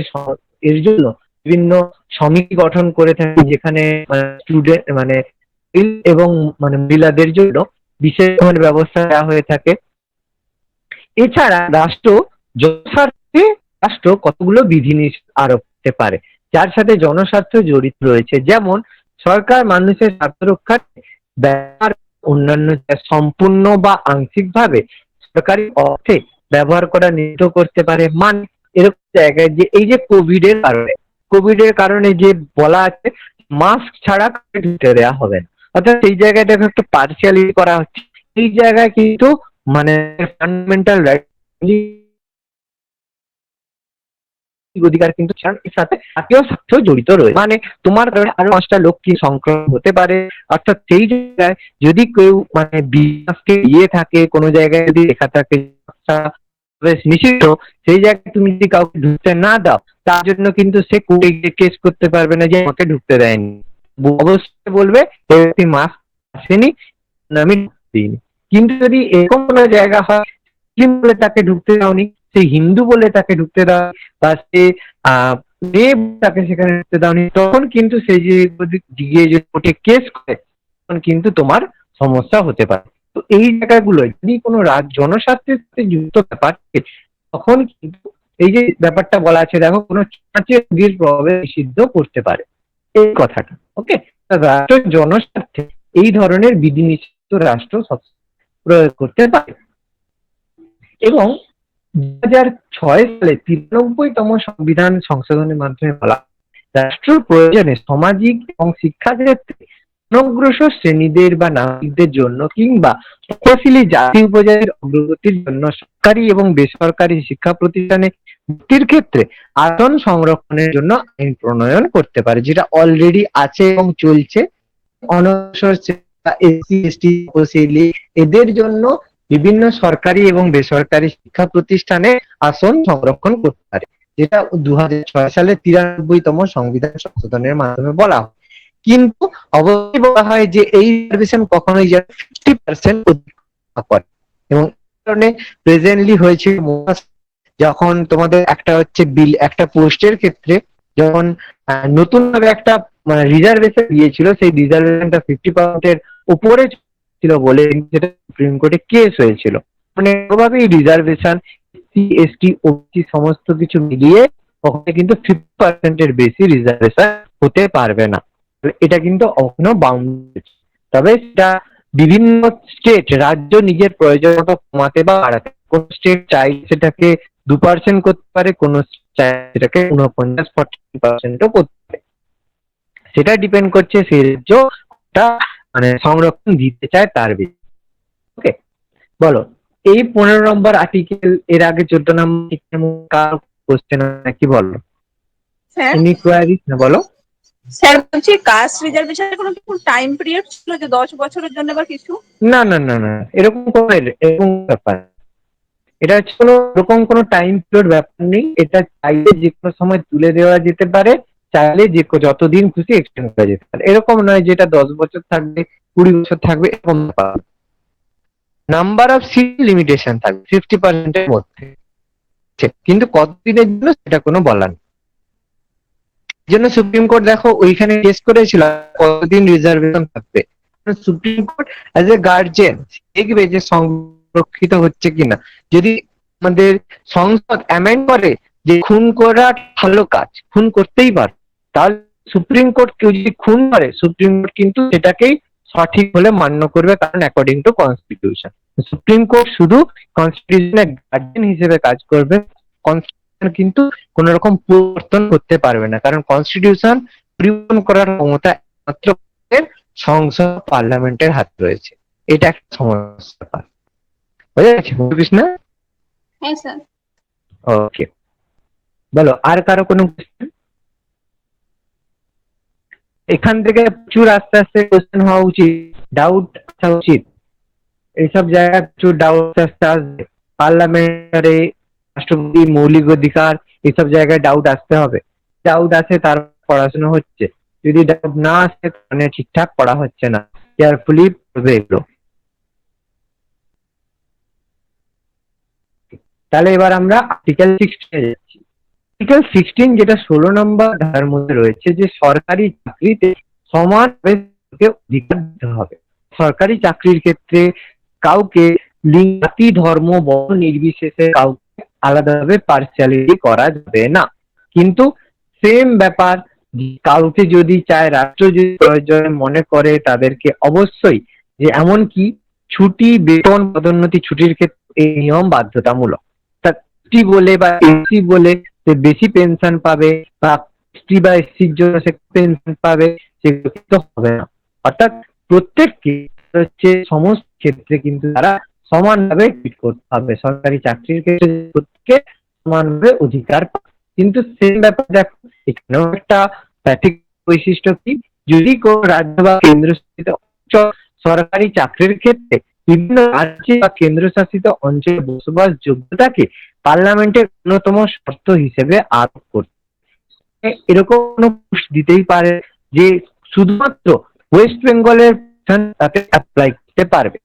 এর জন্য বিভিন্ন সমিতি গঠন করে থাকি, যেখানে স্টুডেন্ট এবং মহিলাদের জন্য বিশেষ ব্যবস্থা দেওয়া হয়ে থাকে। এছাড়া রাষ্ট্র কতগুলো বিধিনিষেধ আরোপ করতে পারে, যার সাথে জনস্বার্থ জড়িত রয়েছে। যেমন সরকার মানুষের স্বার্থ রক্ষার্থে ব্যবহার অন্যান্য সম্পূর্ণ বা আংশিকভাবে সরকারি অর্থে ব্যবহার করা নিষিদ্ধ করতে পারে। মানে এরকম জায়গায় যে এই যে কোভিডের কারণে যে বলা আছে মাস্ক ছাড়া ঢুকতে দেওয়া হবে না, অর্থাৎ সেই জায়গায় দেখো একটু পার্সিয়ালিটি করা হচ্ছে। এই জায়গায় কিন্তু ফান্ডামেন্টাল রাইট অধিকার কিন্তু এর সাথে জাতীয় স্বার্থ জড়িত রয়েছে। মানে তোমার কারণে আরো 5টা লোক কি সংক্রমণ হতে পারে। অর্থাৎ সেই জায়গায় যদি কেউ বিনাশকে থাকে, কোনো জায়গায় যদি লেখা থাকে নিষিদ্ধ, সেই জায়গায় তুমি যদি কাউকে ঢুকতে না দাও, তার জন্য কিন্তু সে কোর্টে গিয়ে কেস করতে পারবে না যে আমাকে ঢুকতে দেয়নি। অবশ্যই বলবে মাস্ক আসেনি, আমি দিইনি। কিন্তু যদি এরকম কোনো জায়গা হয় বলে তাকে ঢুকতে দাওনি, সে হিন্দু বলে তাকে ঢুকতে দাও, বা সে মেয়ে তাকে সেখানে ঢুকতে দাওনি, তখন কিন্তু সেই যে গিয়ে যদি কোর্টে কেস করে, তখন কিন্তু তোমার সমস্যা হতে পারে। তো এই জায়গাগুলো যদি কোনো জনস্বার্থের সাথে যুক্ত ব্যাপার, তখন কিন্তু এই যে ব্যাপারটা বলা আছে, দেখো কোনো রোগীর প্রভাবে নিষিদ্ধ করতে পারে এই কথাটা। ওকে, রাষ্ট্র জনস্বার্থে এই ধরনের বিধিনিষেধ রাষ্ট্র সব প্রয়োগ করতে পারে। এবং 2006 সালে 93তম সংবিধান সংশোধনের মাধ্যমে বলা, রাষ্ট্র প্রয়োজনে সামাজিক এবং শিক্ষা ক্ষেত্রে অনগ্রসর শ্রেণীদের বা নাগরিকদের জন্য কিংবা তফসিলি জাতি উপজাতির অগ্রগতির জন্য সরকারি এবং বেসরকারি শিক্ষা প্রতিষ্ঠানে ভর্তির ক্ষেত্রে আসন সংরক্ষণের জন্য আইন প্রণয়ন করতে পারে, যেটা অলরেডি আছে এবং চলছে। অনগ্রসর এসসি এসটি তফসিলি এদের জন্য বিভিন্ন সরকারি এবং বেসরকারি শিক্ষা প্রতিষ্ঠানে আসন সংরক্ষণ করতে পারে, যেটা 2006 সালে 93তম সংবিধান সংশোধনের মাধ্যমে বলা হয়। কিন্তু অবশ্যই বলা হয় যে এই রিজার্ভেশন কখনোই 50% করে, এবং এই কারণে প্রেজেন্টলি হয়েছে যখন তোমাদের একটা হচ্ছে বিল, একটা পোস্টের ক্ষেত্রে যখন নতুন ভাবে একটা রিজার্ভেশন দিয়েছিল, সেই রিজার্ভেশনটা 50% উপরে ছিল বলে যেটা সুপ্রিম কোর্টে কেস হয়েছিল। কোনোভাবেই রিজার্ভেশন এসটি ওবিসি সমস্ত কিছু মিলিয়ে কখনো কিন্তু 50% বেশি রিজার্ভেশন হতে পারবে না। এটা কিন্তু এখনো বাউন্ড, তবে সেটা বিভিন্ন রাজ্য নিজের প্রয়োজন মতো কমাতে বা বাড়াতে। কোন স্টেট চাই সেটাকে 2% করতে পারে, কোন চাই সেটাকে 49-40% করতে পারে। সেটা ডিপেন্ড করছে সেই রাজ্যটা সংরক্ষণ দিতে চায় তার বেশি। ওকে, বলো এই 15 নম্বর আর্টিকেল এর আগে 14 নম্বর কোশ্চেন কি বলো? এনি কোয়ারিজ না বলো? স্যার বলছি কাস্ট রিজার্ভেশনের কোনো টাইম পিরিয়ড ছিল যে 10 বছরের জন্য বা কিছু? না, এরকম ব্যাপার। এটা হচ্ছে কোনো এরকম কোনো টাইম পিরিয়ড ব্যাপার নেই, এটা চাইলে যে কোনো সময় তুলে দেওয়া যেতে পারে, চাইলে যতদিন খুশি এক্সটেন্ড করা যেতে পারে। এরকম নয় যে এটা 10 বছর থাকবে, 20 বছর থাকবে, এরকম ব্যাপার। নাম্বার অফ সিট লিমিটেশন থাকবে 50% এর মধ্যে, কিন্তু কতদিনের জন্য সেটা কোনো বলা নেই। এই জন্য সুপ্রিম কোর্ট দেখো ওইখানে কেস করেছিল কতদিন রিজার্ভেশন থাকবে। Supreme court as a guardian দেখবে যে সংরক্ষিত হচ্ছে কিনা। যদি আমাদের সংসদ অ্যামেন্ড করে যে খুন করা ভালো কাজ, খুন করতেই পারে, তাহলে সুপ্রিম কোর্ট কেউ যদি খুন করে, সুপ্রিম কোর্ট কিন্তু সেটাকেই সঠিক বলে মান্য করবে, কারণ according to constitution supreme court শুধু কনস্টিটিউশনের গার্জিয়ান হিসেবে কাজ করবে। কনস্টিটিউশন কিন্তু কোন রকম পরিবর্তন করতে পারবে না, কারণ কনস্টিটিউশন পরিবর্তন করার ক্ষমতা একমাত্র সংসদ পার্লামেন্টের হাতে রয়েছে। এটা একটা সমস্যা। বুঝা গেছে কৃষ্ণা? হ্যাঁ স্যার। ওকে, বলো আর কারো কোনো কোশ্চেন? এখান থেকে প্রচুর আস্তে আস্তে কোশ্চেন হওয়া উচিত, ডাউট আসা উচিত। এইসব জায়গায় প্রচুর ডাউট আস্তে আসবে। পার্লামেন্টারে রাষ্ট্রপতি মৌলিক অধিকার এইসব জায়গায় ডাউট আসতে হবে। ডাউট আসে তার পড়াশোনা হচ্ছে, যদি ডাউট না আসে মানে ঠিকঠাক পড়া হচ্ছে না। কেয়ারফুলি পড়বে এগুলো। তাহলে এবার আমরা আর্টিকেল 16 যাচ্ছি। আর্টিকেল 16 যেটা 16 নম্বর ধারার মধ্যে রয়েছে যে সরকারি চাকরিতে সমান অধিকার দিতে হবে। সরকারি চাকরির ক্ষেত্রে কাউকে লিঙ্গ, জাতি, ধর্ম, বর্ণ নির্বিশেষে কাউকে আলাদাভাবে পার্সিয়ালিটি করা যাবে না। কিন্তু সেম ব্যাপার, কাউকে যদি চায়, রাষ্ট্র যদি প্রয়োজন মনে করে, তাদেরকে অবশ্যই যে এমনকি ছুটি, বেতন, পদোন্নতি, ছুটির ক্ষেত্রে এই নিয়ম বাধ্যতামূলক। এসটি বলে বা এসসি বলে সে বেশি পেনশন পাবে, বা এসটি বা এসসির জন্য সে পেনশন পাবে, সেগুলো কিন্তু হবে না। অর্থাৎ প্রত্যেককে হচ্ছে সমস্ত ক্ষেত্রে কিন্তু তারা সমানভাবে ট্রিট করতে হবে। সরকারি চাকরির ক্ষেত্রে প্রত্যেকে সমানভাবে অধিকার পাবে। কিন্তু সেম ব্যাপার দেখো এখানেও একটা সঠিক বৈশিষ্ট্য কি, যদি কোন রাজ্য বা কেন্দ্রশাসিত অঞ্চল সরকারি চাকরির ক্ষেত্রে বিভিন্ন রাজ্য বা কেন্দ্রশাসিত অঞ্চলে বসবাস যোগ্যতাকে পার্লামেন্টের অন্যতম শর্ত হিসেবে আরোপ করতে, এরকম কোনো পোস্ট দিতেই পারে যে শুধুমাত্র ওয়েস্ট বেঙ্গলের তাকে অ্যাপ্লাই করতে পারবে,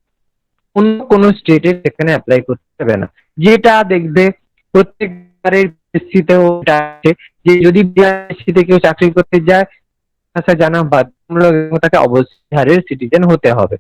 অন্য কোনো স্টেটে সেখানে অ্যাপ্লাই করতে পারবে না। যেটা দেখবে প্রত্যেকবারের পরিস্থিতিতেও আছে যে যদি বিহারে কেউ চাকরি করতে যায় ভাষা জানা বাধ্যতামূলক এবং তাকে অবশ্যই বিহারের সিটিজেন হতে হবে।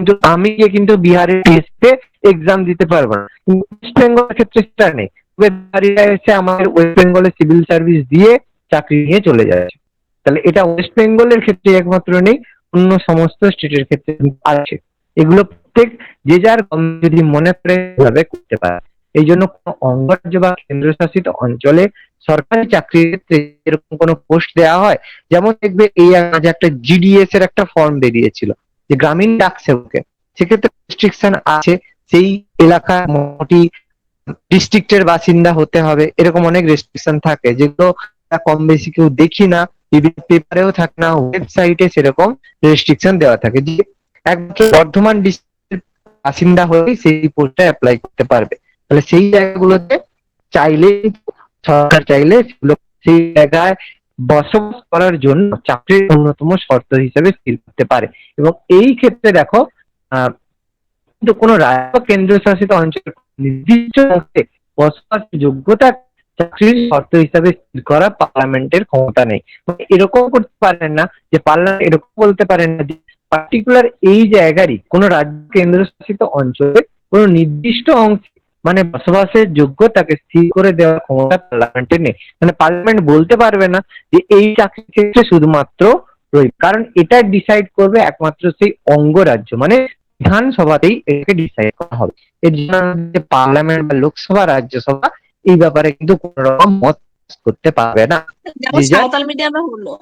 কিন্তু আমি গিয়ে কিন্তু বিহারের টেস্টে এক্সাম দিতে পারবো না, কিন্তু ওয়েস্ট বেঙ্গলের ক্ষেত্রে সেটা নেই। বিহারিরা এসে আমাদের ওয়েস্ট বেঙ্গলে সিভিল সার্ভিস দিয়ে চাকরি নিয়ে চলে যাচ্ছে। তাহলে এটা ওয়েস্ট বেঙ্গলের ক্ষেত্রে একমাত্র নেই, অন্য সমস্ত স্টেটের ক্ষেত্রে আছে। এগুলো প্রত্যেক যে যার যদি মনে করে ভাবে করতে পারে। এই জন্য কোনো অঙ্গরাজ্য বা কেন্দ্রশাসিত অঞ্চলে সরকারি চাকরির ক্ষেত্রে এরকম কোনো পোস্ট দেওয়া হয়, যেমন দেখবে এই আগে একটা জিডিএস এর একটা ফর্ম বেরিয়েছিল যে গ্রামীণ ডাক সেবকের, সেক্ষেত্রে রেস্ট্রিকশন আছে, সেই এলাকার মোটামুটি ডিস্ট্রিক্টের বাসিন্দা হতে হবে, এরকম অনেক রেস্ট্রিকশন থাকে যেগুলো কম বেশি কেউ দেখি না, বিভিন্ন পেপারেও থাকে না, ওয়েবসাইটে সেরকম রেস্ট্রিকশন দেওয়া থাকে যে একমাত্র বর্ধমান ডিস্ট্রিক্টের বাসিন্দা হলেই সেই পোস্টে অ্যাপ্লাই করতে পারবে। তাহলে সেই জায়গাগুলোতে চাইলে সরকার চাইলে সেগুলো সেই জায়গায় বসবাস করার জন্য চাকরির অন্যতম শর্ত হিসেবে স্থির করতে পারে। এবং এই ক্ষেত্রে দেখো কিন্তু কোন রাজ্য কেন্দ্রশাসিত অঞ্চল নির্দিষ্ট অংশে বসবাসের যোগ্যতা চাকরির শর্ত হিসাবে স্থির করা পার্লামেন্টের ক্ষমতা নেই। এরকম করতে পারেন না যে পার্লামেন্ট এরকম বলতে পারেন না যে পার্টিকুলার এই জায়গারই কোন রাজ্য কেন্দ্রশাসিত অঞ্চলে কোন নির্দিষ্ট অংশে মানে বসবাসের যোগ্যতাকে স্থির করে দেওয়ার ক্ষমতা পার্লামেন্টের নেই। মানে পার্লামেন্ট বলতে পারবে না যে এই চাকরির ক্ষেত্রে শুধুমাত্র রয়েছে, কারণ এটা ডিসাইড করবে একমাত্র সেই অঙ্গরাজ্য, মানে বিধানসভাতেই এটাকে ডিসাইড করা হবে। এর জন্য পার্লামেন্ট বা লোকসভা, রাজ্যসভা এই ব্যাপারে কিন্তু কোন রকম মত করতে পারবে না। যেমন সাঁওতাল মিডিয়ামে হলো,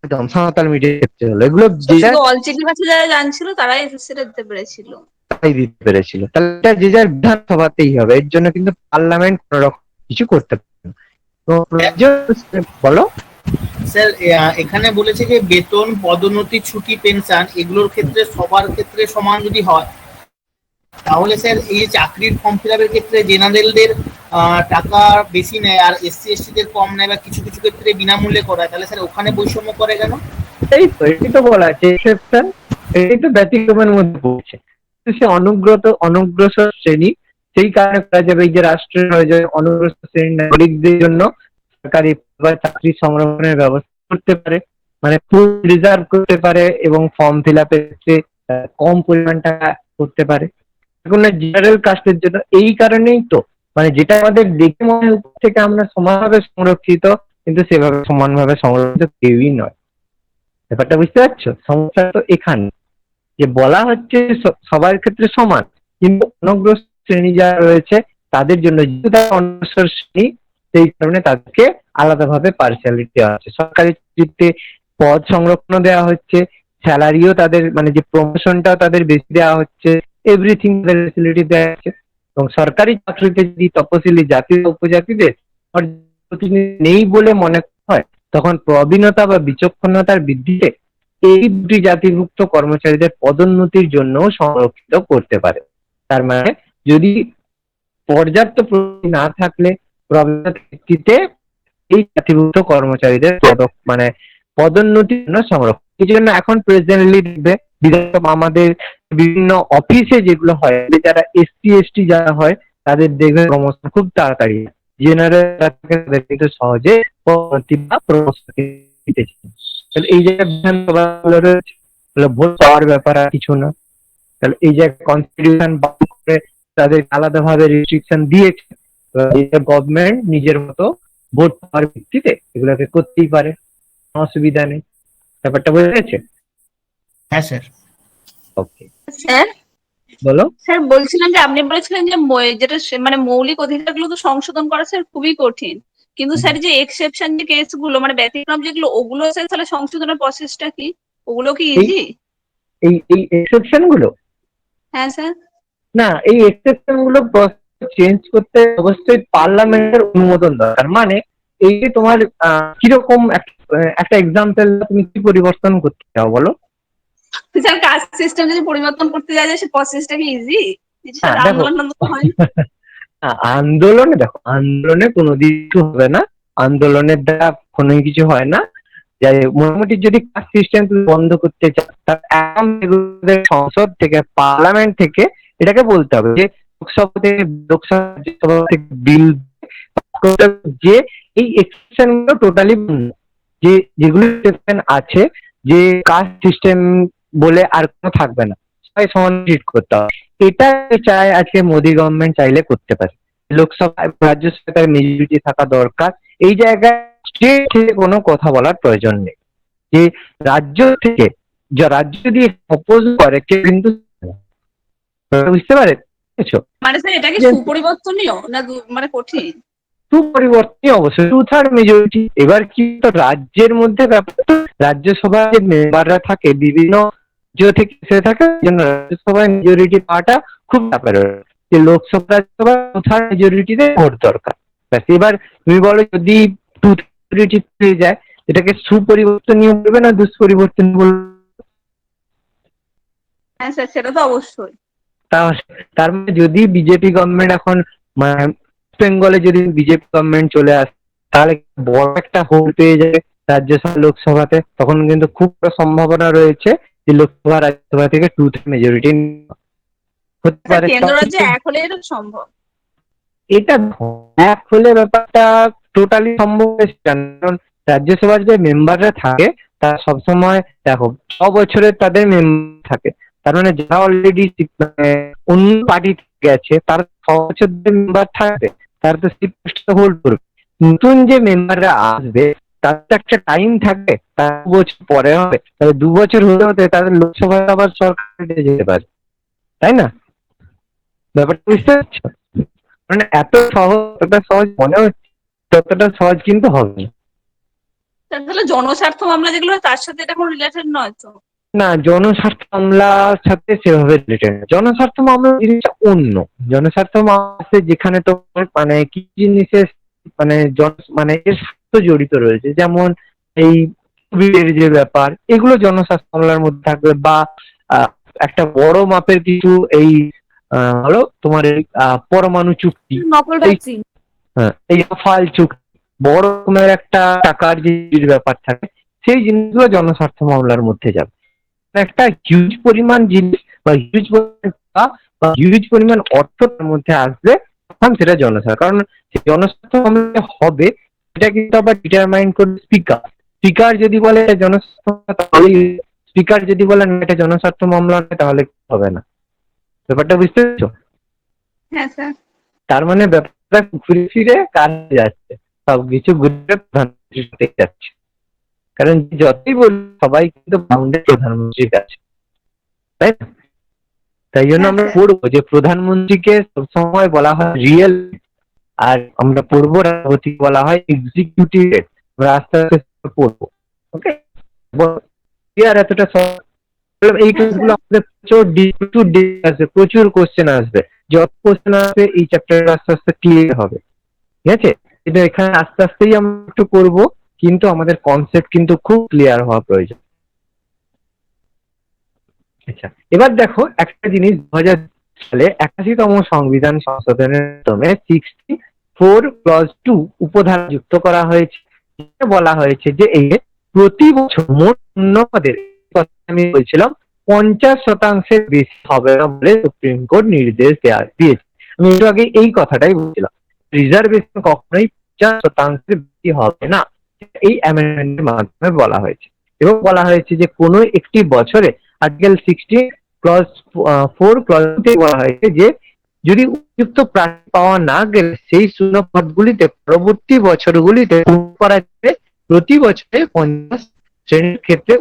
একদম সাঁওতাল মিডিয়ার ক্ষেত্রে হলো, এগুলো শুধু অলচিকি ভাষা যারা জানছিল তারাই সেটা দিতে পেরেছিল, তাই দিতে পেরেছিল। তাহলে এটা যে যার বিধানসভাতেই হবে, এর জন্য কিন্তু পার্লামেন্ট কোন রকম কিছু করতে পারবে না। তো বলো স্যার, এখানে বলেছে যে বেতন, পদোন্নতি, ছুটি, পেনশন এগুলোর ক্ষেত্রে সবার ক্ষেত্রে সমান যদি হয়, তাহলে স্যার এই যে চাকরির ফর্ম ফিল আপের ক্ষেত্রে জেনারেলদের টাকা বেশি নেয় আর এসসি এসটি দের কম নেয় বা কিছু কিছু ক্ষেত্রে বিনামূল্যে করায়, তাহলে স্যার ওখানে বৈষম্য করে কেন? এই তো এটাই তো বলা আছে এক্সেপশন, এই তো ব্যতিক্রমের মধ্যে পড়ছে। তো সে অনগ্রসর শ্রেণী, সেই কারণে করা যাবে এই যে রাষ্ট্রের হয়ে যায় অনগ্রসর শ্রেণীর নাগরিকদের জন্য সরকারি বা চাকরি সংরক্ষণের ব্যবস্থা করতে পারে, মানে ফুল রিজার্ভ করতে পারে এবং ফর্ম ফিল আপের ক্ষেত্রে কম পরিমাণ টাকা করতে পারে। এখন জেনারেল কাস্টের জন্য এই কারণেই তো, মানে যেটা আমাদের দেখে মনে হয় উপর থেকে আমরা সমানভাবে সংরক্ষিত, কিন্তু সেভাবে সমানভাবে সংরক্ষিত কেউই নয়। ব্যাপারটা বুঝতে পারছো? সমস্যা তো এখানে যে বলা হচ্ছে সবার ক্ষেত্রে সমান, কিন্তু অনগ্রসর শ্রেণী যারা রয়েছে তাদের জন্য, যেহেতু তারা অনগ্রসর শ্রেণী, সেই কারণে তাদেরকে আলাদাভাবে পার্সিয়ালিটি দেওয়া হচ্ছে। সরকারি চাকরিতে পদ সংরক্ষণ দেওয়া হচ্ছে, স্যালারিও তাদের, মানে যে প্রমোশনটাও তাদের বেশি দেওয়া হচ্ছে, এভরিথিং তাদের ফেসিলিটি দেওয়া হচ্ছে। এবং সরকারি চাকরিতে যদি তপশিলি জাতি বা উপজাতিদের প্রতিনিধি নেই বলে মনে হয়, তখন প্রবীণতা বা বিচক্ষণতার ভিত্তিতে এই দুটি জাতিভুক্ত কর্মচারীদের পদোন্নতির জন্য সংরক্ষিত করতে পারে। তার মানে যদি পর্যাপ্ত প্রস্তুতি না থাকলে প্রবীণতার ভিত্তিতে এই জাতিভুক্ত কর্মচারীদের মানে পদোন্নতির জন্য সংরক্ষণ। এই জন্য এখন প্রেজেন্টলি দেখবে বিধানসভা আমাদের বিভিন্ন অফিসে যেগুলো হয়, যারা এসসি এসটি যারা হয় তাদের দেখবে প্রমোশন খুব তাড়াতাড়ি, জেনারেল তাদের কিন্তু সহজে পদোন্নতি বা প্রমোশন দিতেছে। তাহলে এই জায়গায় বিধানসভা রয়েছে, ভোট পাওয়ার ব্যাপার আর কিছু না। তাহলে এই জায়গায় কনস্টিটিউশন করে তাদের আলাদাভাবে রেস্ট্রিকশন দিয়েছে, গভর্নমেন্ট নিজের মতো ভোট পাওয়ার ভিত্তিতে এগুলোকে করতেই পারে, অসুবিধা নেই। ব্যাপারটা বোঝা গেছে? হ্যাঁ স্যার। ওকে, স্যার বলো। স্যার বলছিলাম যে আপনি বলেছিলেন যে যেটা মানে মৌলিক অধিকারগুলো তো সংশোধন করা স্যার খুবই কঠিন, কিন্তু স্যার যে এক্সেপশন যে কেসগুলো মানে ব্যতিক্রম যেগুলো, ওগুলো স্যার তাহলে সংশোধনের প্রসেসটা কি? ওগুলো কি এই ইজি? এই এক্সেপশন গুলো, হ্যাঁ স্যার। না এই এক্সেপশন গুলো চেঞ্জ করতে অবশ্যই পার্লামেন্টের অনুমোদন দরকার। মানে এই যে তোমার কিরকম একটা এক্সাম্পল, তুমি কি পরিবর্তন করতে চাও বলো? স্যার কাস্ট সিস্টেম যদি পরিবর্তন করতে যায় সে প্রসেসটা কি ইজি? হ্যাঁ দেখো, আন্দোলন তো হয় না। আন্দোলনে দেখো, আন্দোলনে কোনো কিছু হবে না, আন্দোলনের দ্বারা কোনো কিছু হয় না। যাই হোক, মোটামুটি যদি কাস্ট সিস্টেম তুমি বন্ধ করতে চাও, সংসদ থেকে, পার্লামেন্ট থেকে এটাকে বলতে হবে যে লোকসভা থেকে বিল যে এই এক্সেপশন গুলো টোটালি যে যেগুলো এক্সেপশন আছে, যে কাস্ট সিস্টেম বলে আর কোনো থাকবে না, সবাই সমান ট্রিট করতে হবে। এটা চায় আজকে মোদী গভর্নমেন্ট, চাইলে করতে পারে। লোকসভায় রাজ্যসভায় তার মেজরিটি থাকা দরকার। এই জায়গায় স্টেট থেকে কোনো কথা বলার প্রয়োজন নেই, যে রাজ্য থেকে রাজ্য যদি অপোজ করে কেউ কিন্তু, বুঝতে পেরেছো? মানে স্যার এটা কি সুপরিবর্তনীয় না মানে কঠিন? সুপরিবর্তনীয় অবশ্যই, 2/3 মেজরিটি। এবার কি তো রাজ্যের মধ্যে ব্যাপার, রাজ্যসভায় যে মেম্বাররা থাকে বিভিন্ন রাজ্য থেকে এসে থাকে, জন্য রাজ্যসভায় মেজরিটি পাওয়াটা খুব ব্যাপার। যে লোকসভা রাজ্যসভা 2/3 মেজরিটিতে ভোট দরকার। এবার তুমি বলো যদি 2/3 মেজরিটি হয়ে যায়, এটাকে সুপরিবর্তনীয় বলবে না দুষ্পরিবর্তনীয় বলবে? হ্যাঁ স্যার সেটা তো অবশ্যই। তার মানে যদি বিজেপি গভর্নমেন্ট এখন, মানে বেঙ্গলে যদি বিজেপি গভর্নমেন্ট চলে আসে, তাহলে বড় একটা হোল পেয়ে যাবে রাজ্যসভা লোকসভাতে। তখন কিন্তু খুব সম্ভাবনা রয়েছে যে লোকসভা রাজ্যসভা থেকে 2/3 মেজরিটি হতে পারে। কেন্দ্র রাজ্যে এক হলে এটা সম্ভব? এটা এক হলে ব্যাপারটা টোটালি সম্ভব, কারণ রাজ্যসভার যে মেম্বাররা থাকে তারা সবসময় দেখো 6 বছরের তাদের মেম্বার থাকে। তার মানে যারা অলরেডি অন্য পার্টি গেছে তারা 6 বছর মেম্বার থাকবে, তারা তো সিট হোল্ড করবে। নতুন যে মেম্বাররা আসবে তার তো একটা টাইম থাকবে, তার 2 বছর পরে হবে, তাহলে 2 বছর হতে হতে তাদের লোকসভায় আবার সরকার যেতে পারে, তাই না? ব্যাপারটা বুঝতে পারছো? মানে এতটা সহজ মনে হচ্ছে, ততটা সহজ কিন্তু হবে না। তাহলে জনস্বার্থ মামলা যেগুলো তার সাথে এটা কোনো রিলেটেড নয় তো? না, জনস্বার্থ মামলার সাথে সেভাবে রিলেটেড না। জনস্বার্থ মামলা জিনিসটা অন্য। জনস্বার্থ মামলা আছে যেখানে তোমার মানে কি জিনিসের মানে মানে এর সাথে জড়িত রয়েছে, যেমন এই কোভিডের যে ব্যাপার, এগুলো জনস্বার্থ মামলার মধ্যে থাকবে। বা একটা বড় মাপের কিছু এই হলো তোমার এই পরমাণু চুক্তি, নকল এই ভ্যাকসিন। এই রাফাল চুক্তি, বড় রকমের একটা টাকার যে ব্যাপার থাকে, সেই জিনিসগুলো জনস্বার্থ মামলার মধ্যে যাবে। একটা হিউজ পরিমাণ জিনিস বা হিউজ পরিমাণ টাকা বা হিউজ পরিমাণ অর্থ তার মধ্যে আসবে, তখন সেটা জনস্বার্থ। কারণ জনস্বার্থ মামলা হবে, এটা কিন্তু আবার ডিটারমাইন করবে স্পিকার। স্পিকার যদি বলে এটা জনস্বার্থ মামলা, তাহলে স্পিকার যদি বলে না এটা জনস্বার্থ মামলা নয়, তাহলে হবে না। ব্যাপারটা বুঝতে পেরেছো? হ্যাঁ স্যার। তার মানে ব্যাপারটা ঘুরে ফিরে কাজে যাচ্ছে, সবকিছু ঘুরে প্রধানমন্ত্রীর সাথে যাচ্ছে। কারণ যতই বলি সবাই কিন্তু বাউন্ডেড প্রধানমন্ত্রীর কাছে, তাই না? তাই জন্য হ্যাঁ আমরা স্যার। পড়বো যে প্রধানমন্ত্রীকে সবসময় বলা হয় রিয়েল, আর আমরা পড়বো রাষ্ট্রপতিকে বলা হয় এক্সিকিউটিভ হেড। আমরা আস্তে আস্তে পড়বো, ওকে? আর এতটা এই হ্যাঁ ক্লাসগুলো স্যার। আমাদের প্রচুর আসবে, প্রচুর কোশ্চেন আসবে। যত কোশ্চেন আসবে এই চ্যাপ্টার আস্তে আস্তে ক্লিয়ার হবে, ঠিক আছে? কিন্তু এখানে আস্তে আস্তেই আমরা একটু করবো, কিন্তু আমাদের কনসেপ্ট কিন্তু খুব ক্লিয়ার হওয়া প্রয়োজন। আচ্ছা, এবার দেখো একটা জিনিস, 2000 সালে 81তম সংবিধান সংশোধনের মাধ্যমে 64 ক্লজ 2 উপধারা যুক্ত করা হয়েছে। বলা হয়েছে যে এই প্রতি বছর মোট শূন্যপদের কথা আমি বলছিলাম 50% বেশি হবে না বলে সুপ্রিম কোর্ট নির্দেশ দিয়েছে। আমি একটু আগে এই কথাটাই বলছিলাম, রিজার্ভেশন কখনোই 50% বেশি হবে না, এই অ্যামেন্ডমেন্টের মাধ্যমে বলা হয়েছে। এবং বলা হয়েছে যে কোনো একটি বছরে আর্টিকেল 60 ক্লজ 4 বলা হয়েছে যে যদি উপযুক্ত প্রার্থী পাওয়া না গেলে সেই শূন্য পদগুলিতে পরবর্তী বছরগুলিতে পূরণ করা যাবে, প্রতি বছরে 50 শ্রেণীর ক্ষেত্রে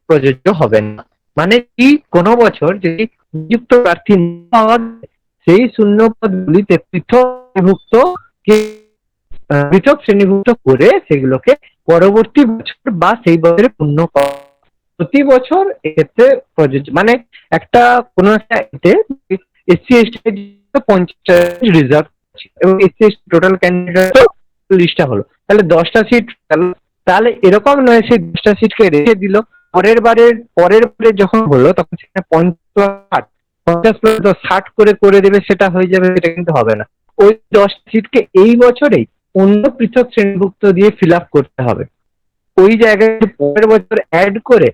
প্রযোজ্য হবে না। মানে কি, কোনো বছর যদি উপযুক্ত প্রার্থী না পাওয়া যায়, সেই শূন্য পদগুলিতে পৃথক শ্রেণীভুক্ত করে সেগুলোকে পরবর্তী বছর বা সেই বছরে পূর্ণ করা প্রতি বছর এক্ষেত্রে প্রযোজ্য। মানে একটা কোনো একটা এসসি এসটি 50টা রিজার্ভ এবং এসসি এসটি টোটাল ক্যান্ডিডেট 40টা হলো, তাহলে 10টা সিট। তাহলে এরকম নয় সেই 10টা সিটকে রেখে দিল, পরের বারে যখন হলো তখন সেখানে 50 করে দেবে, সেটা হয়ে যাবে, সেটা কিন্তু হবে না। ওই 10 সিটকে এই বছরেই অন্য পৃথক শ্রেণীভুক্ত দিয়ে ফিল আপ করতে হবে। ওই জায়গায় পরের বছর অ্যাড করে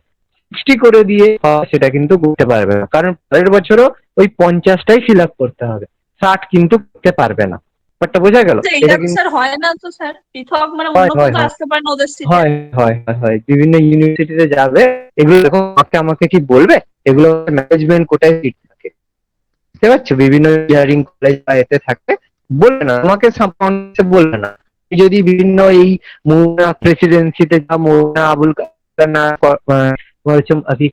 60 করে দিয়ে সেটা কিন্তু করতে পারবে না, কারণ পরের বছরও ওই 50টাই ফিল আপ করতে হবে, 60 কিন্তু করতে পারবে না। ব্যাপারটা বোঝা গেল? এটা এটা তো কিন্তু স্যার হয় না তো স্যার, পৃথক মানে হয় অন্য হয় কেউ তো হয় আসতে পারে না ওদের সিটে। হয় হয় হয় বিভিন্ন ইউনিভার্সিটিতে যাবে, এগুলো দেখো আমাকে কি বলবে, এগুলো ম্যানেজমেন্ট কোটায় সিট থাকে, বুঝতে পারছো? বিভিন্ন ইঞ্জিনিয়ারিং কলেজ বা এতে থাকে, বলবে না তোমাকে, বলবে না। যদি বিভিন্ন এই মোহনা প্রেসিডেন্সিতে যা মোহনা আবুল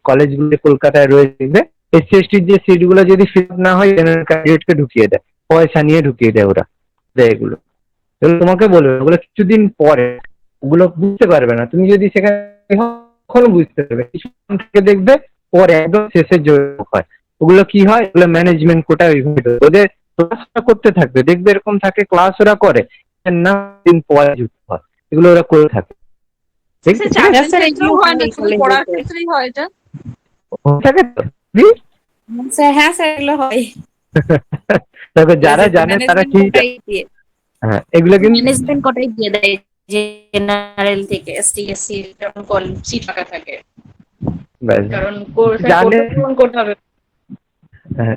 কলেজগুলো কলকাতায় রয়েছে, এসসি এসটির যে সিট গুলো যদি ফিল না হয় জেনারেল ক্যান্ডিডেটকে ঢুকিয়ে দেয়, পয়সা নিয়ে ঢুকিয়ে দেয় ওরা। এগুলো তোমাকে বলবে, ওগুলো কিছুদিন পরে ওগুলো বুঝতে পারবে না, তুমি যদি সেখানে কখনো বুঝতে পারবে, কিছুক্ষণ থেকে দেখবে পরে একদম শেষের যোগ হয়। ওগুলো কি হয়, ওগুলো ম্যানেজমেন্ট কোটা ওদের ক্লাসটা করতে থাকবে, দেখবে এরকম থাকে ক্লাস ওরা করে না, দিন পরে যুক্ত হয়, এগুলো ওরা করে থাকে। সে ঠিক আছে, চাকরির ক্ষেত্রেও হয় না, শুধু পড়ার ক্ষেত্রেই হয় এটা? থাকে তো স্যার হ্যাঁ স্যার এগুলো হয়। দেখো যারা জানে তারা ম্যানেজমেন্ট ঠিক কোটাই দিয়ে, হ্যাঁ এগুলো কিন্তু ম্যানেজমেন্ট কোটাই দিয়ে দেয়, জেনারেল থেকে এসটি এসসি যখন সিট ফাঁকা থাকে, ব্যাস, কারণ জানে, কোটা পূরণ করতে হবে। হ্যাঁ,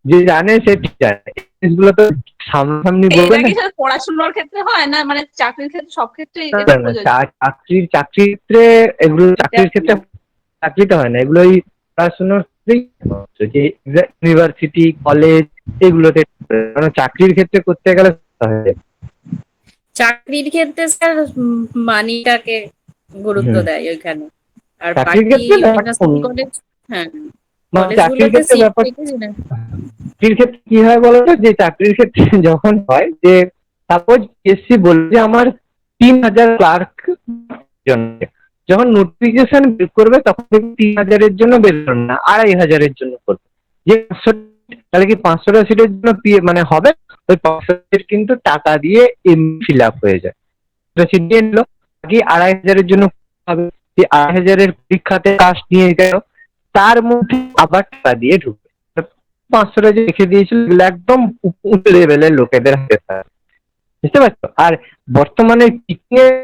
যে জানে সে ঠিক জানে, এই জিনিসগুলো তো সামনাসামনি বলবে এটা না। কি স্যার পড়াশোনার ক্ষেত্রে হয় না, মানে চাকরির ক্ষেত্রে সব ক্ষেত্রে না, এটা না, প্রযোজ্য? চাকরির ক্ষেত্রে এগুলো, চাকরির ক্ষেত্রে চাকরিতে হয় না, এগুলো ওই পড়াশোনার যে ইউনিভার্সিটি কলেজ এগুলোতে, কারণ চাকরির ক্ষেত্রে করতে গেলে চাকরির ক্ষেত্রে স্যার মানিটাকে গুরুত্ব দেয় ওইখানে, আর চাকরির বাকি ক্ষেত্রে ইউনিভার্সিটি কলেজ, হ্যাঁ চাকরির কলেজগুলোতে ক্ষেত্রে সিট ব্যাপার, থেকে চাকরির ক্ষেত্রে কি হয় বলতো, যে চাকরির ক্ষেত্রে যখন হয় যে সাপোজ এসসি বলছে যে আমার 3000 ক্লার্ক জন্য, যখন নোটিফিকেশন বের করবে তখন 3000-এর জন্য বের করবে না, 2500-এর জন্য করবে। যে 500, তাহলে কি 500টা সিটের জন্য মানে হবে, ওই 500 সিট কিন্তু টাকা দিয়ে ফিল আপ হয়ে যায়। সিট দিয়ে নিল, বাকি 2500-এর জন্য হবে, সেই 2500-এর পরীক্ষাতে কাস্ট নিয়ে গেল, তার মধ্যে আবার টাকা দিয়ে ঢুকবে। 500টা যে রেখে দিয়েছিল এগুলো একদম উঁচু লেভেলের লোকেদের হাতে থাকে, বুঝতে পারছো? আর বর্তমানে টিচিং এর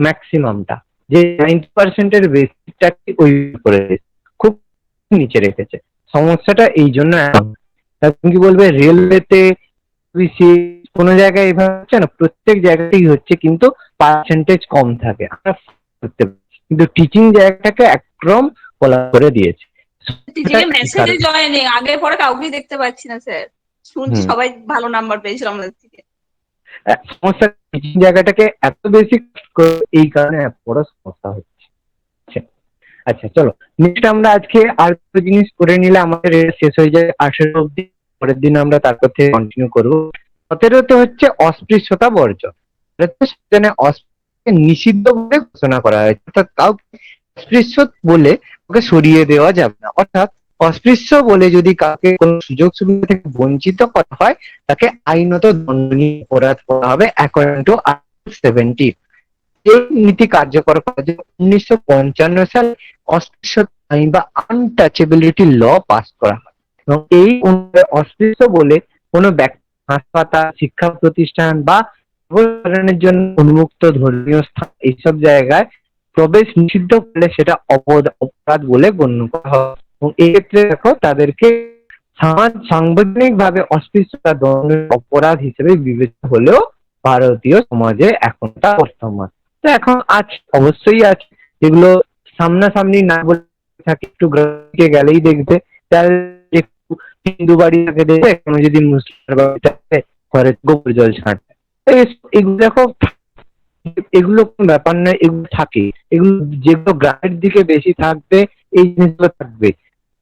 ম্যাক্সিমামটা যে 90% বেসিকটাকে ওই করে দিয়েছে, খুব নিচে রেখেছে। সমস্যাটা এই জন্য এখন। তা তুমি কি বলবে রেলওয়েতে কোনো জায়গায় এভাবে হচ্ছে না? প্রত্যেক জায়গাতেই হচ্ছে, কিন্তু পার্সেন্টেজ কম থাকে। আমরা করতে পারি, কিন্তু টিচিং জায়গাটাকে একদম কোলা করে দিয়েছে। টিচিং এর কি মেসেজে কারণে? জয়েনিং আগে পরে কাউকেই দেখতে পাচ্ছি না স্যার, শুনছি হুম। সবাই ভালো নাম্বার পেয়েছিল আমাদের থেকে। সমস্যা টিচিং জায়গাটাকে এত বেশি এই কারণে এত বড় সমস্যা হচ্ছে। আচ্ছা, আচ্ছা চলো নেক্সট আমরা আজকে আর একটা জিনিস করে নিলে আমাদের এটা শেষ হয়ে যায় 18 অব্দি। পরের দিন আমরা তারপর থেকে কন্টিনিউ করবো। 17তে হচ্ছে অস্পৃশ্যতা বর্জন। সেখানে অস্পৃশ্যকে নিষিদ্ধ বলে ঘোষণা করা হয়েছে, অর্থাৎ কাউকে অস্পৃশ্য বলে ওকে সরিয়ে দেওয়া যাবে না। অর্থাৎ অস্পৃশ্য বলে যদি কাউকে কোনো সুযোগ সুবিধা থেকে বঞ্চিত করা হয় তাকে আইনত দণ্ডনীয় অপরাধ করা হবে অ্যাকর্ডিং টু আর্টিকেল 70। এই নীতি কার্যকর করার জন্য 1955 সালে অস্পৃশ্যতা আইন বা আনটাচেবিলিটি ল পাস করা হয় এবং এই অনুযায়ী অস্পৃশ্য বলে কোনো ব্যক্তি হাসপাতাল, শিক্ষা প্রতিষ্ঠান বা সর্বসাধারণের জন্য উন্মুক্ত ধর্মীয় স্থান এইসব জায়গায় প্রবেশ নিষিদ্ধ করলে সেটা অপরাধ বলে গণ্য করা হয় এবং এক্ষেত্রে দেখো তাদেরকে সাংবিধানিক ভাবে অস্পৃশ্যতা দণ্ডনীয় অপরাধ হিসেবে বিবেচিত হলেও ভারতীয় সমাজে এখন তা বর্তমান। তো এখন আছে, অবশ্যই আছে, যেগুলো সামনাসামনি না বলে থাকে, একটু গ্রামে গেলেই দেখবে তার একটু হিন্দু বাড়ি থাকে দেখবে, কোনো যদি মুসলিম বাড়িতে ঘরে গোবর জল ছাড়ে, এগুলো দেখো, এগুলো কোনো ব্যাপার নয়, এগুলো থাকে। এগুলো যেগুলো গ্রামের দিকে বেশি থাকবে এই জিনিসগুলো থাকবে।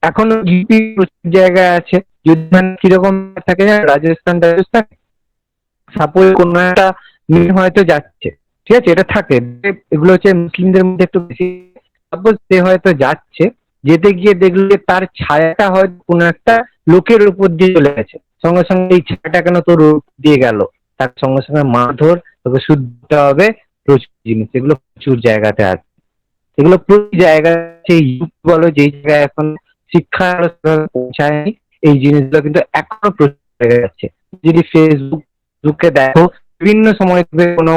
এখনো ইউপি প্রচুর জায়গায় আছে, যদি মানে কিরকম থাকে জানো, রাজস্থান সাপোজ কোনো একটা মেয়ে হয়তো যাচ্ছে, ঠিক আছে, এটা থাকে, এগুলো হচ্ছে মুসলিমদের মধ্যে একটু বেশি। সাপোজ সে হয়তো যাচ্ছে, যেতে গিয়ে দেখলে তার ছায়াটা হয়তো কোনো একটা লোকের উপর দিয়ে চলে গেছে, সঙ্গে সঙ্গে এই ছায়াটা কেন তোর উপর দিয়ে গেল, তার সঙ্গে সঙ্গে মারধর, তোকে শুনতে হবে। প্রচুর জিনিস এগুলো প্রচুর জায়গাতে আছে, এগুলো প্রচুর জায়গায় আছে। বলো যেই জায়গায় এখন শিক্ষা পৌঁছায়নি, এই জিনিসগুলো কিন্তু এখনো প্রচুর জায়গায় আছে। যদি ফেসবুকে দেখো বিভিন্ন সময় কোনো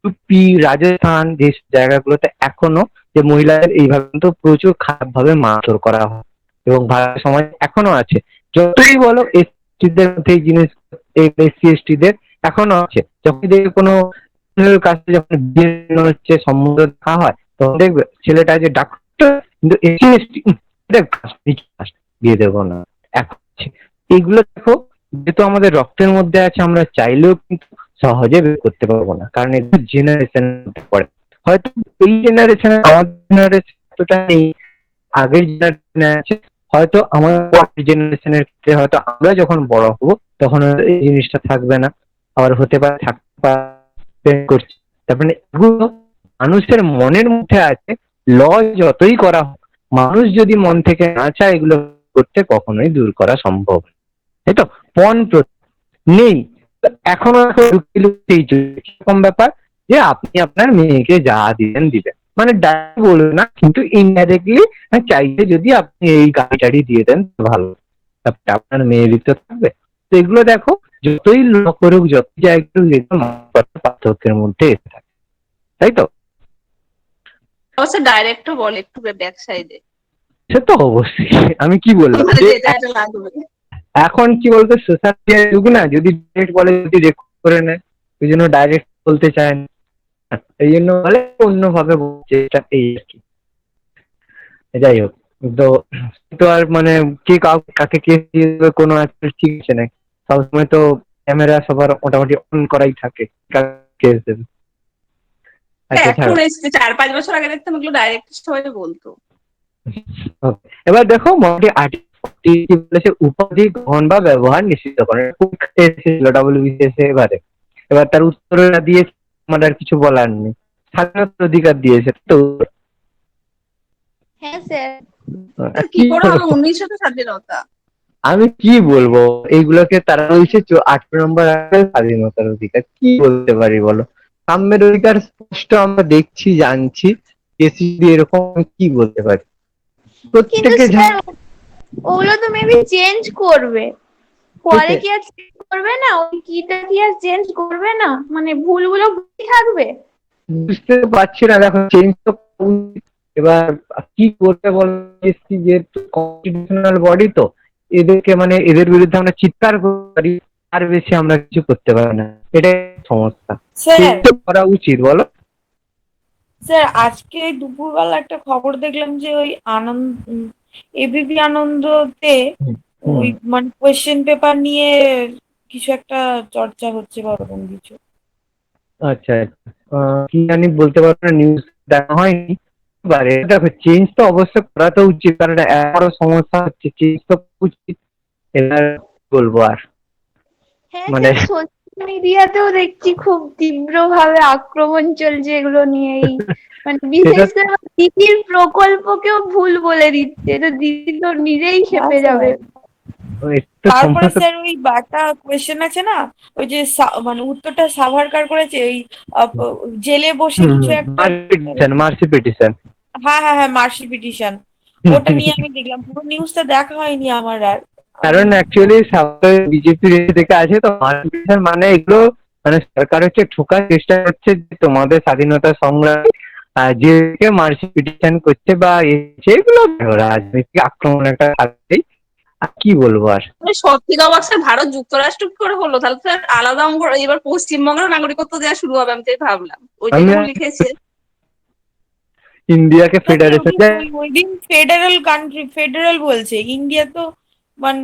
ইউপি, রাজস্থান যে জায়গাগুলোতে এখনো যে মহিলাদের এইভাবে কিন্তু প্রচুর খারাপ ভাবে মারধর করা হয় এবং ভারতের সমাজ এখনো আছে। যতই বলো এসটিদের মধ্যে এই জিনিস, এসসি এসটিদের এখনো আছে। যখন দেখবে কোনো কাছে যখন বিয়ে হচ্ছে, সম্বন্ধ দেখা হয়, তখন দেখবে ছেলেটা যে ডাক্তার কিন্তু এসসি এসটি বিয়ে দেবো না। এখন এইগুলো দেখো, যেহেতু আমাদের রক্তের মধ্যে আছে, আমরা চাইলেও কিন্তু সহজে বের করতে পারবো না, কারণ এটা জেনারেশন পড়ে। হয়তো এই জেনারেশনে আমাদের জেনারেশন এতটা নেই, আগের জেনারেশনে আছে, হয়তো আমার জেনারেশনের ক্ষেত্রে হয়তো আমরা যখন বড় হবো তখন এই জিনিসটা থাকবে না, আবার হতে পারে থাকতে পারে করছে। তারপরে এগুলো মানুষের মনের মধ্যে আছে। ল যতই করা হোক, মানুষ যদি মন থেকে না চায় এগুলো করতে, কখনোই দূর করা সম্ভব না, তাই তো? পণ নেই এখনো, এরকম ব্যাপার যে আপনি আপনার মেয়েকে যা দিবেন দিবেন, মানে ডাইরেক্ট বলবেন না, কিন্তু ইনডাইরেক্টলি চাইতে যদি আপনি এই গাড়ি টাড়ি দিয়ে দেন ভালো, তারপরে আপনার মেয়ের তো থাকবে। তো এগুলো দেখো, যতই ল করুক, যত জায়গায় পার্থক্যের মধ্যে এসে থাকে, তাই তো? অবশ্য ডাইরেক্টও বলে একটু ব্যাক সাইডে, সে তো অবশ্যই। আমি কি বললাম মানে যে যেটা এটা লাগবে। এখন কি বলতো, সোশ্যাল মিডিয়ার যুগ না, যদি ডাইরেক্ট বলে যদি রেকর্ড করে নেয়, ওই জন্য ডাইরেক্ট বলতে চায় না, এই জন্য বলে অন্যভাবে বলছে, এটা এই আর কি। যাই হোক, তো তো আর মানে কে কাকে কে কোনো একটা ঠিক আছে না, সবসময় তো ক্যামেরা সবার মোটামুটি অন করাই থাকে, কেস দেবে। আচ্ছা এখন এসছে 4-5 বছর আগে দেখতাম এগুলো ডাইরেক্ট সবাই বলতো। এবার দেখো মোটামুটি বলেছে উপাধি গ্রহণ বা ব্যবহার নিষিদ্ধ করেন, এসেছিল WBCS এবারে। এবার তার উত্তরটা দিয়েছে, আমার আর কিছু বলার নেই, স্বাধীনতার অধিকার দিয়েছে তো। হ্যাঁ স্যার। কি করে হবে 1900 স্বাধীনতা? আমি কি বলবো, এইগুলোকে তারা বলছে 18 নম্বর স্বাধীনতার অধিকার। কি বলতে পারি বলো? সাম্যের অধিকার স্পষ্ট আমরা দেখছি, জানছি, এরকম কি বলতে পারি? কিন্তু প্রত্যেকে স্যার ওগুলো তো মেবি চেঞ্জ করবে, পরে কি আর চেঞ্জ করবে না? ওই কিটা কি আর চেঞ্জ করবে না? মানে ভুলগুলো ভুলই থাকবে। বুঝতে পারছি না, দেখো চেঞ্জ তো করা উচিত। এবার কি করতে বলছি, যেহেতু কনস্টিটিউশনাল বডি, তো এদেরকে মানে এদের বিরুদ্ধে আমরা চিৎকার করতে পারি, আর বেশি আমরা কিছু করতে পারি না, এটাই সমস্যা। স্যার চেঞ্জ তো করা উচিত, বলো। স্যার আজকে দুপুরবেলা একটা খবর দেখলাম যে ওই এবিপি আনন্দতে ওই মানে কোয়েশ্চেন পেপার নিয়ে কিছু একটা চর্চা হচ্ছে বা ওরকম কিছু। আচ্ছা আচ্ছা, কি জানি বলতে পারবো না, নিউজ দেখা হয়নি। এবারে দেখো, চেঞ্জ তো অবশ্যই করা তো উচিত, কারণ এবারও সমস্যা হচ্ছে, চেঞ্জ তো উচিত। এবার বলবো আর হ্যাঁ মানে স্যার, সোশ্যাল মিডিয়াতেও দেখছি খুব তীব্রভাবে আক্রমণ চলছে এগুলো নিয়েই। মানে বিশেষ সেটা করে দিদির প্রকল্পকেও ভুল বলে দিচ্ছে, তো দিদি তো নিজেই খেপে যাবে। একটু তারপরে সমস্যা। স্যার ওই একটা কোয়েশ্চেন আছে না, ওই যে মানে উত্তরটা সাভারকার করেছে ওই জেলে বসে কিছু একটা। Mercy petition. হ্যাঁ হ্যাঁ হ্যাঁ, মার্সি পিটিশন। ওটা নিয়ে আমি দেখলাম, পুরো নিউজটা দেখা হয়নি আমার আর। কারণ অ্যাকচুয়ালি বিজেপি থেকে আছে, তো মার্সি পিটিশন মানে এগুলো মানে সরকার হচ্ছে ঠোকার চেষ্টা করছে যে তোমাদের স্বাধীনতা সংগ্রাম যে মার্সি পিটিশন করছে বা সেগুলো রাজনৈতিক আক্রমণ একটা থাকবেই। আর কি বলবো আর। সত্যি তো অবাক স্যার, ভারত যুক্তরাষ্ট্র কি করে হলো? তাহলে স্যার আলাদা এবার পশ্চিমবঙ্গের নাগরিকত্ব দেওয়া শুরু হবে, আমি তাই ভাবলাম ওই আমি যেরকম লিখেছে। ইন্ডিয়াকে ফেডারেশন ওই দিন ফেডারেল কান্ট্রি, ফেডারেল বলছে ইন্ডিয়া তো, মানে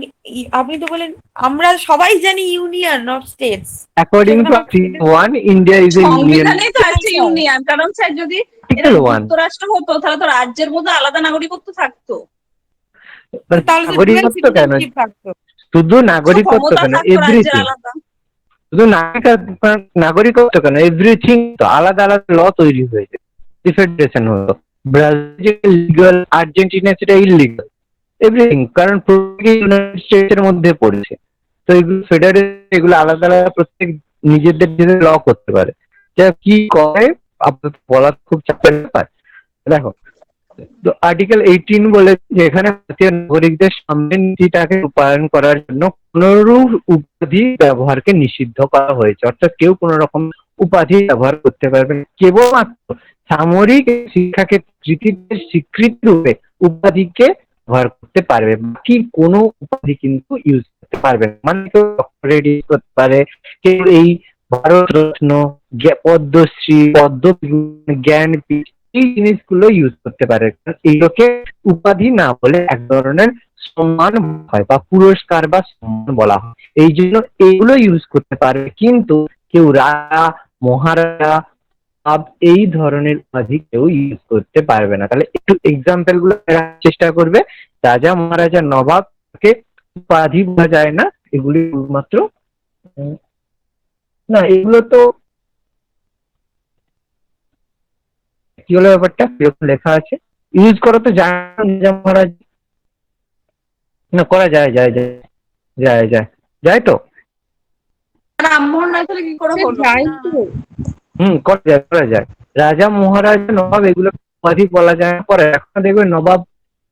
আপনি তো বলেন আমরা সবাই জানি union of states. According to article 1 India is a union. সংবিধানে তো আছে ইউনিয়ন, কারণ স্যার যদি এটা আর্টিকেল 1 যুক্তরাষ্ট্র হতো তাহলে তো রাজ্যের মধ্যে আলাদা নাগরিকত্ব থাকতো, তাহলে তো ডুয়াল নাগরিকত্ব কেন, সিটিজেনশিপ থাকতো। শুধু নাগরিকত্ব ক্ষমতা কেন, থাকতো রাজ্যের এভরিথিং। আলাদা। শুধু নাগরিকত্ব কেন, এভরিথিং তো আলাদা আলাদা ল তৈরি হয়েছে, ফেডারেশন হলো। ব্রাজিল লিগাল, আর্জেন্টিনা সেটা ইলিগাল, এভরিথিং, কারণ প্রত্যেকে ইউনাইটেড স্টেটস এর মধ্যে পড়েছে। তো এগুলো ফেডারেশন, এগুলো আলাদা আলাদা প্রত্যেক নিজেদের ল করতে পারে। যা কি করে আপনার বলা খুব চাপের ব্যাপার। দেখো, তো আর্টিকেল 18 বলে যে এখানে ভারতীয় নাগরিকদের সামনে নীতিটাকে রূপায়ণ করার জন্য কোনরূপ উপাধি ব্যবহারকে নিষিদ্ধ করা হয়েছে। অর্থাৎ কেউ কোন রকম উপাধি ব্যবহার করতে পারবে না, কেবলমাত্র সামরিক শিক্ষাকে কৃতিত্বের স্বীকৃতি রূপে উপাধিকে ব্যবহার করতে পারবে, বাকি কোনো উপাধি কিন্তু ইউজ করতে পারবে না। মানে কেউ ডক্টরেট ইউজ করতে পারে, কেউ এই ভারত রত্ন, পদ্মশ্রী, পদ্মবিভূষণ, জ্ঞানপীঠ, এই জিনিসগুলো ইউজ করতে পারে। এইগুলোকে উপাধি না বলে এক ধরনের সম্মান হয় বা পুরস্কার বা সম্মান বলা হয়, এই জন্য এইগুলো ইউজ করতে পারবে। কিন্তু কেউ রাজা, মহারাজা, এই ধরনের উপাধি কেউ ইউজ করতে পারবে না। তাহলে একটু এক্সাম্পল গুলো দেখার চেষ্টা করবে। রাজা, মহারাজা, নবাবকে উপাধি বলা যায় না, এগুলি মাত্র না, এগুলো তো কি হলো ব্যাপারটা, কিরকম লেখা আছে, ইউজ করা তো যায় না, মহারাজ না, করা যায় যায় যায় যায় যায় যায় তো। রামমোহন রায় তাহলে কি করে হলো? করা যায় করা যায়। রাজা, মহারাজা, নবাব এগুলো উপাধি বলা যায় না। পরে এখন দেখবে নবাব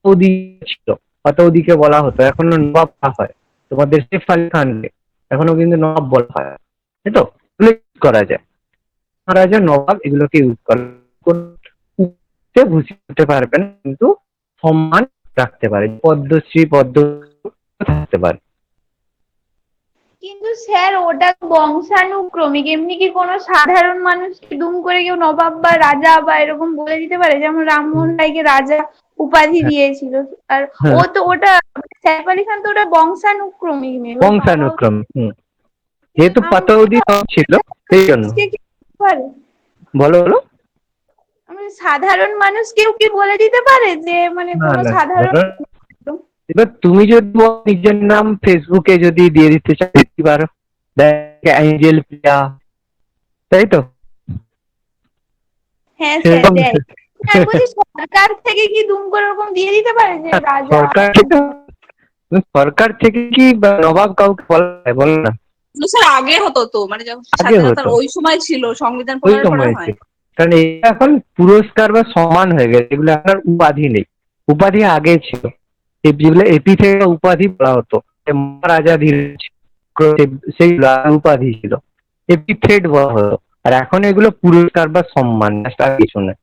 পদী ছিল, পাতৌদিকে বলা হতো, এখনো নবাব হয়। তোমাদের সেফ আলী খানকে এখনো কিন্তু নবাব বলা হয়, তাই তো, এগুলো ইউজ করা যায়। মহারাজা, নবাব এগুলোকে ইউজ করা, ভূষিত হতে পারবে না, কিন্তু সম্মান রাখতে পারে, পদ্মশ্রী, পদ্ম থাকতে পারে। কিন্তু স্যার ওটা বংশানুক্রমিক, এমনি কি কোনো সাধারণ মানুষকে দুম করে কেউ নবাব বা রাজা বা এরকম বলে দিতে পারে? যেমন রামমোহন রায়কে রাজা উপাধি দিয়েছিল, আর ও তো ওটা সাইফ আলী খান তো ওটা বংশানুক্রমিক নেই, বংশানুক্রমিক। যেহেতু পাতৌদি ছিল সেই জন্য। বলো বলো। সাধারণ মানুষ কেউ কি বলে দিতে পারে যে মানে না কোনো না, সাধারণ? এবার তুমি যদি নিজের নাম ফেসবুকে যদি দিয়ে দিতে চাও, দিতে পারো, অ্যাঞ্জেল প্রিয়া, তাই তো। হ্যাঁ স্যার দেয়। আমি বলছি সরকার থেকে কি দুম করে ওরকম দিয়ে দিতে পারে যে রাজা? সরকার থেকে কি নবাব কাউকে বলা যায়, বলো না। স্যার আগে হতো তো, মানে যখন আগে স্বাধীনতার হতো, ওই সময় ছিল, সংবিধান ওই পড়ার পরে সময় হয়। ছিল। কারণ এটা এখন পুরস্কার বা সম্মান হয়ে গেছে, এগুলো এখন আর উপাধি নেই, উপাধি আগে ছিল। এই যেগুলো এপি থেকে উপাধি বলা হতো, মহারাজা ধীরেজ সেইগুলো উপাধি ছিল, এপিথেট বলা হতো। আর এখন এগুলো পুরস্কার বা সম্মান, আর কিছু না।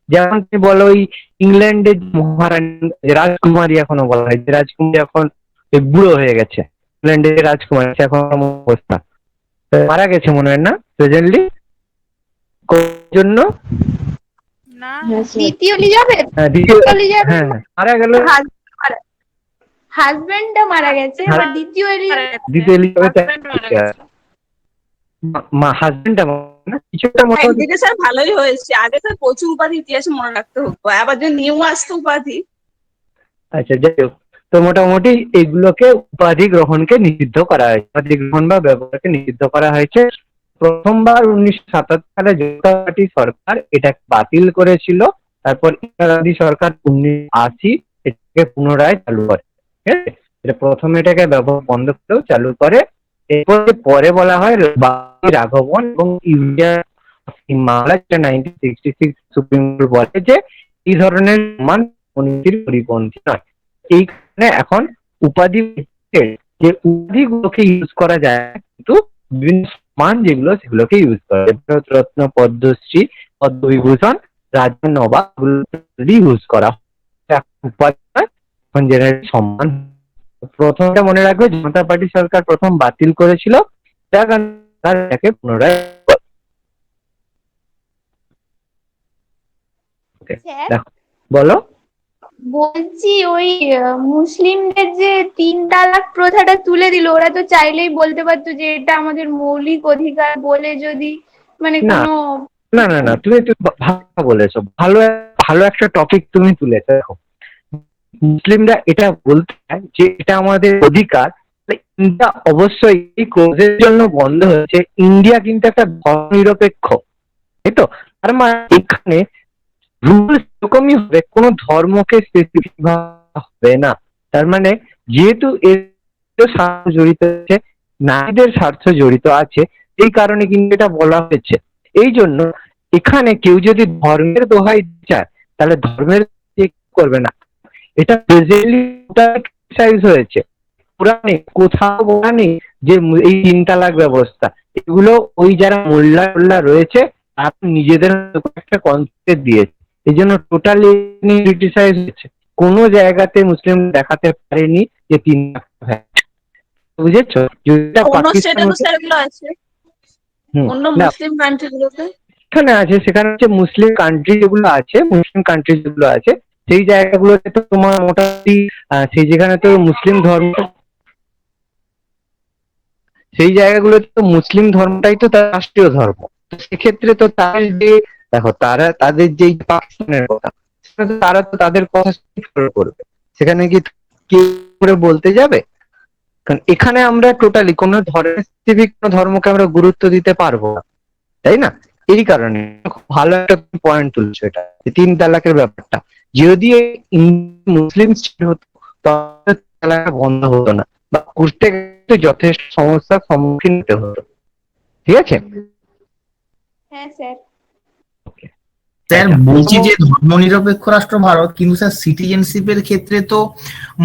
যেমন তুমি বলো ওই ইংল্যান্ডের মহারানী রাজকুমারী এখনো বলা হয়, যে রাজকুমারী এখন বুড়ো হয়ে গেছে, ইংল্যান্ডের রাজকুমারী এখন অবস্থা, মারা গেছে মনে হয় না প্রেজেন্টলি জন্য। না দ্বিতীয় এলিজাবেথ, হ্যাঁ দ্বিতীয়, এলিজাবেথ হ্যাঁ মারা গেল, হাজবেন্ডটা মারা গেছে, এবার দ্বিতীয় এলিজাবেথ দ্বিতীয় এলিজাবেথ Husband মারা গেছে। হাজবেন্ডটা না কিছুটা মতো। একদিকে স্যার ভালোই হয়েছে, আগে স্যার প্রচুর উপাধি ইতিহাসে মনে রাখতে হতো, আবার যে নিউ আসতো উপাধি। আচ্ছা যাই হোক, তো মোটামুটি এগুলোকে উপাধি গ্রহণকে নিষিদ্ধ করা হয়েছে, উপাধি গ্রহণ বা ব্যবহারকে নিষিদ্ধ করা হয়েছে। প্রথমবার 1977 সালে জনতা পার্টি সরকার এটাকে বাতিল করেছিল, তারপর ইন্দিরা গান্ধী সরকার 1980 এটাকে পুনরায় চালু করে। ঠিক আছে, এটা প্রথমে এটাকে ব্যবহার বন্ধ করেও চালু করে। এরপরে পরে বলা হয় বাণী রাঘবন এবং ইন্ডিয়া মামলা, যেটা 1966 সুপ্রিম কোর্ট বলে যে এই ধরনের সম্মান মনীষীর পরিপন্থী নয়। এই কারণে এখন উপাধি, যে উপাধিগুলোকে ইউজ করা যায় কিন্তু বিভিন্ন সম্মান যেগুলো সেগুলোকে ইউজ করা যায়, ভারতরত্ন, পদ্মশ্রী, পদ্মবিভূষণ, রাজা, নবাব ইউজ করা উপাধি নয়, এখন জেনারেল সম্মান। প্রথমটা মনে রাখবে, জনতা পার্টি সরকার প্রথম বাতিল করেছিল, তাকে পুনরায় দেখো বলো। বলছি ওই মুসলিমদের যে 3 তালাক প্রথাটা তুলে দিল, ওরা তো চাইলেই বলতে পারতো যে এটা আমাদের মৌলিক অধিকার বলে, যদি মানে না, কোনো না না না, তুমি ভালো বলেছো, ভালো ভালো একটা টপিক তুমি তুলেছো। দেখো মুসলিমরা এটা বলতে চায় যে এটা আমাদের অধিকার, ইন্ডিয়া অবশ্যই এই ক্লোজের জন্য বন্ধ হয়েছে। ইন্ডিয়া কিন্তু একটা ধর্মনিরপেক্ষ, তাই তো? তার মানে এখানে রুলস এরকমই হবে, কোনো ধর্মকে স্পেসিফিক হবে না। তার মানে যেহেতু এর স্বার্থ জড়িত আছে, নারীদের স্বার্থ জড়িত আছে, এই কারণে কিন্তু এটা বলা হয়েছে। এই জন্য এখানে কেউ যদি ধর্মের দোহাই চায় তাহলে ধর্মের করবে না। এটা প্রেজেন্টলি হয়েছে, পুরাণে কোথাও বলা নেই যে এই 3 তালাক ব্যবস্থা, এগুলো ওই যারা মোল্লা রয়েছে আপনি নিজেদের একটা কনসেপ্ট দিয়েছে, এই জন্য টোটালি ক্রিটিসাইজ হয়েছে। কোনো জায়গাতে মুসলিম দেখাতে পারেনি যে 3 তালাক, বুঝেছো? যেটা অন্য পাকিস্তান স্টেটে তো স্যার এগুলো আছে, অন্য না মুসলিম কান্ট্রি গুলোতে। সেখানে আছে, সেখানে হচ্ছে মুসলিম কান্ট্রি যেগুলো আছে, মুসলিম কান্ট্রি যেগুলো আছে সেই জায়গাগুলোতে তো তোমার মোটামুটি সেই যেখানে তো মুসলিম ধর্ম, সেই জায়গাগুলোতে তো মুসলিম ধর্মটাই তো তার রাষ্ট্রীয় ধর্ম। তো সেক্ষেত্রে তো তাদের যে, দেখো তারা তাদের যে পাকিস্তানের কথা, তারা তো তাদের কথা করবে, সেখানে কি কেউ করে বলতে যাবে? কারণ এখানে আমরা টোটালি কোনো ধর্মের স্পেসিফিক কোনো ধর্মকে আমরা গুরুত্ব দিতে পারবো না, তাই না? এই কারণে খুব ভালো একটা পয়েন্ট তুলছো এটা, 3 তালাকের ব্যাপারটা। যদি মুসলিম স্টেট হতো তাহলে তালাক বন্ধ হতো না, বা করতে গেলে যথেষ্ট সমস্যার সম্মুখীন হতে হতো। ঠিক আছে? হ্যাঁ স্যার। স্যার বলছি যে ধর্মনিরপেক্ষ রাষ্ট্র ভারত, কিন্তু স্যার সিটিজেনশিপের ক্ষেত্রে তো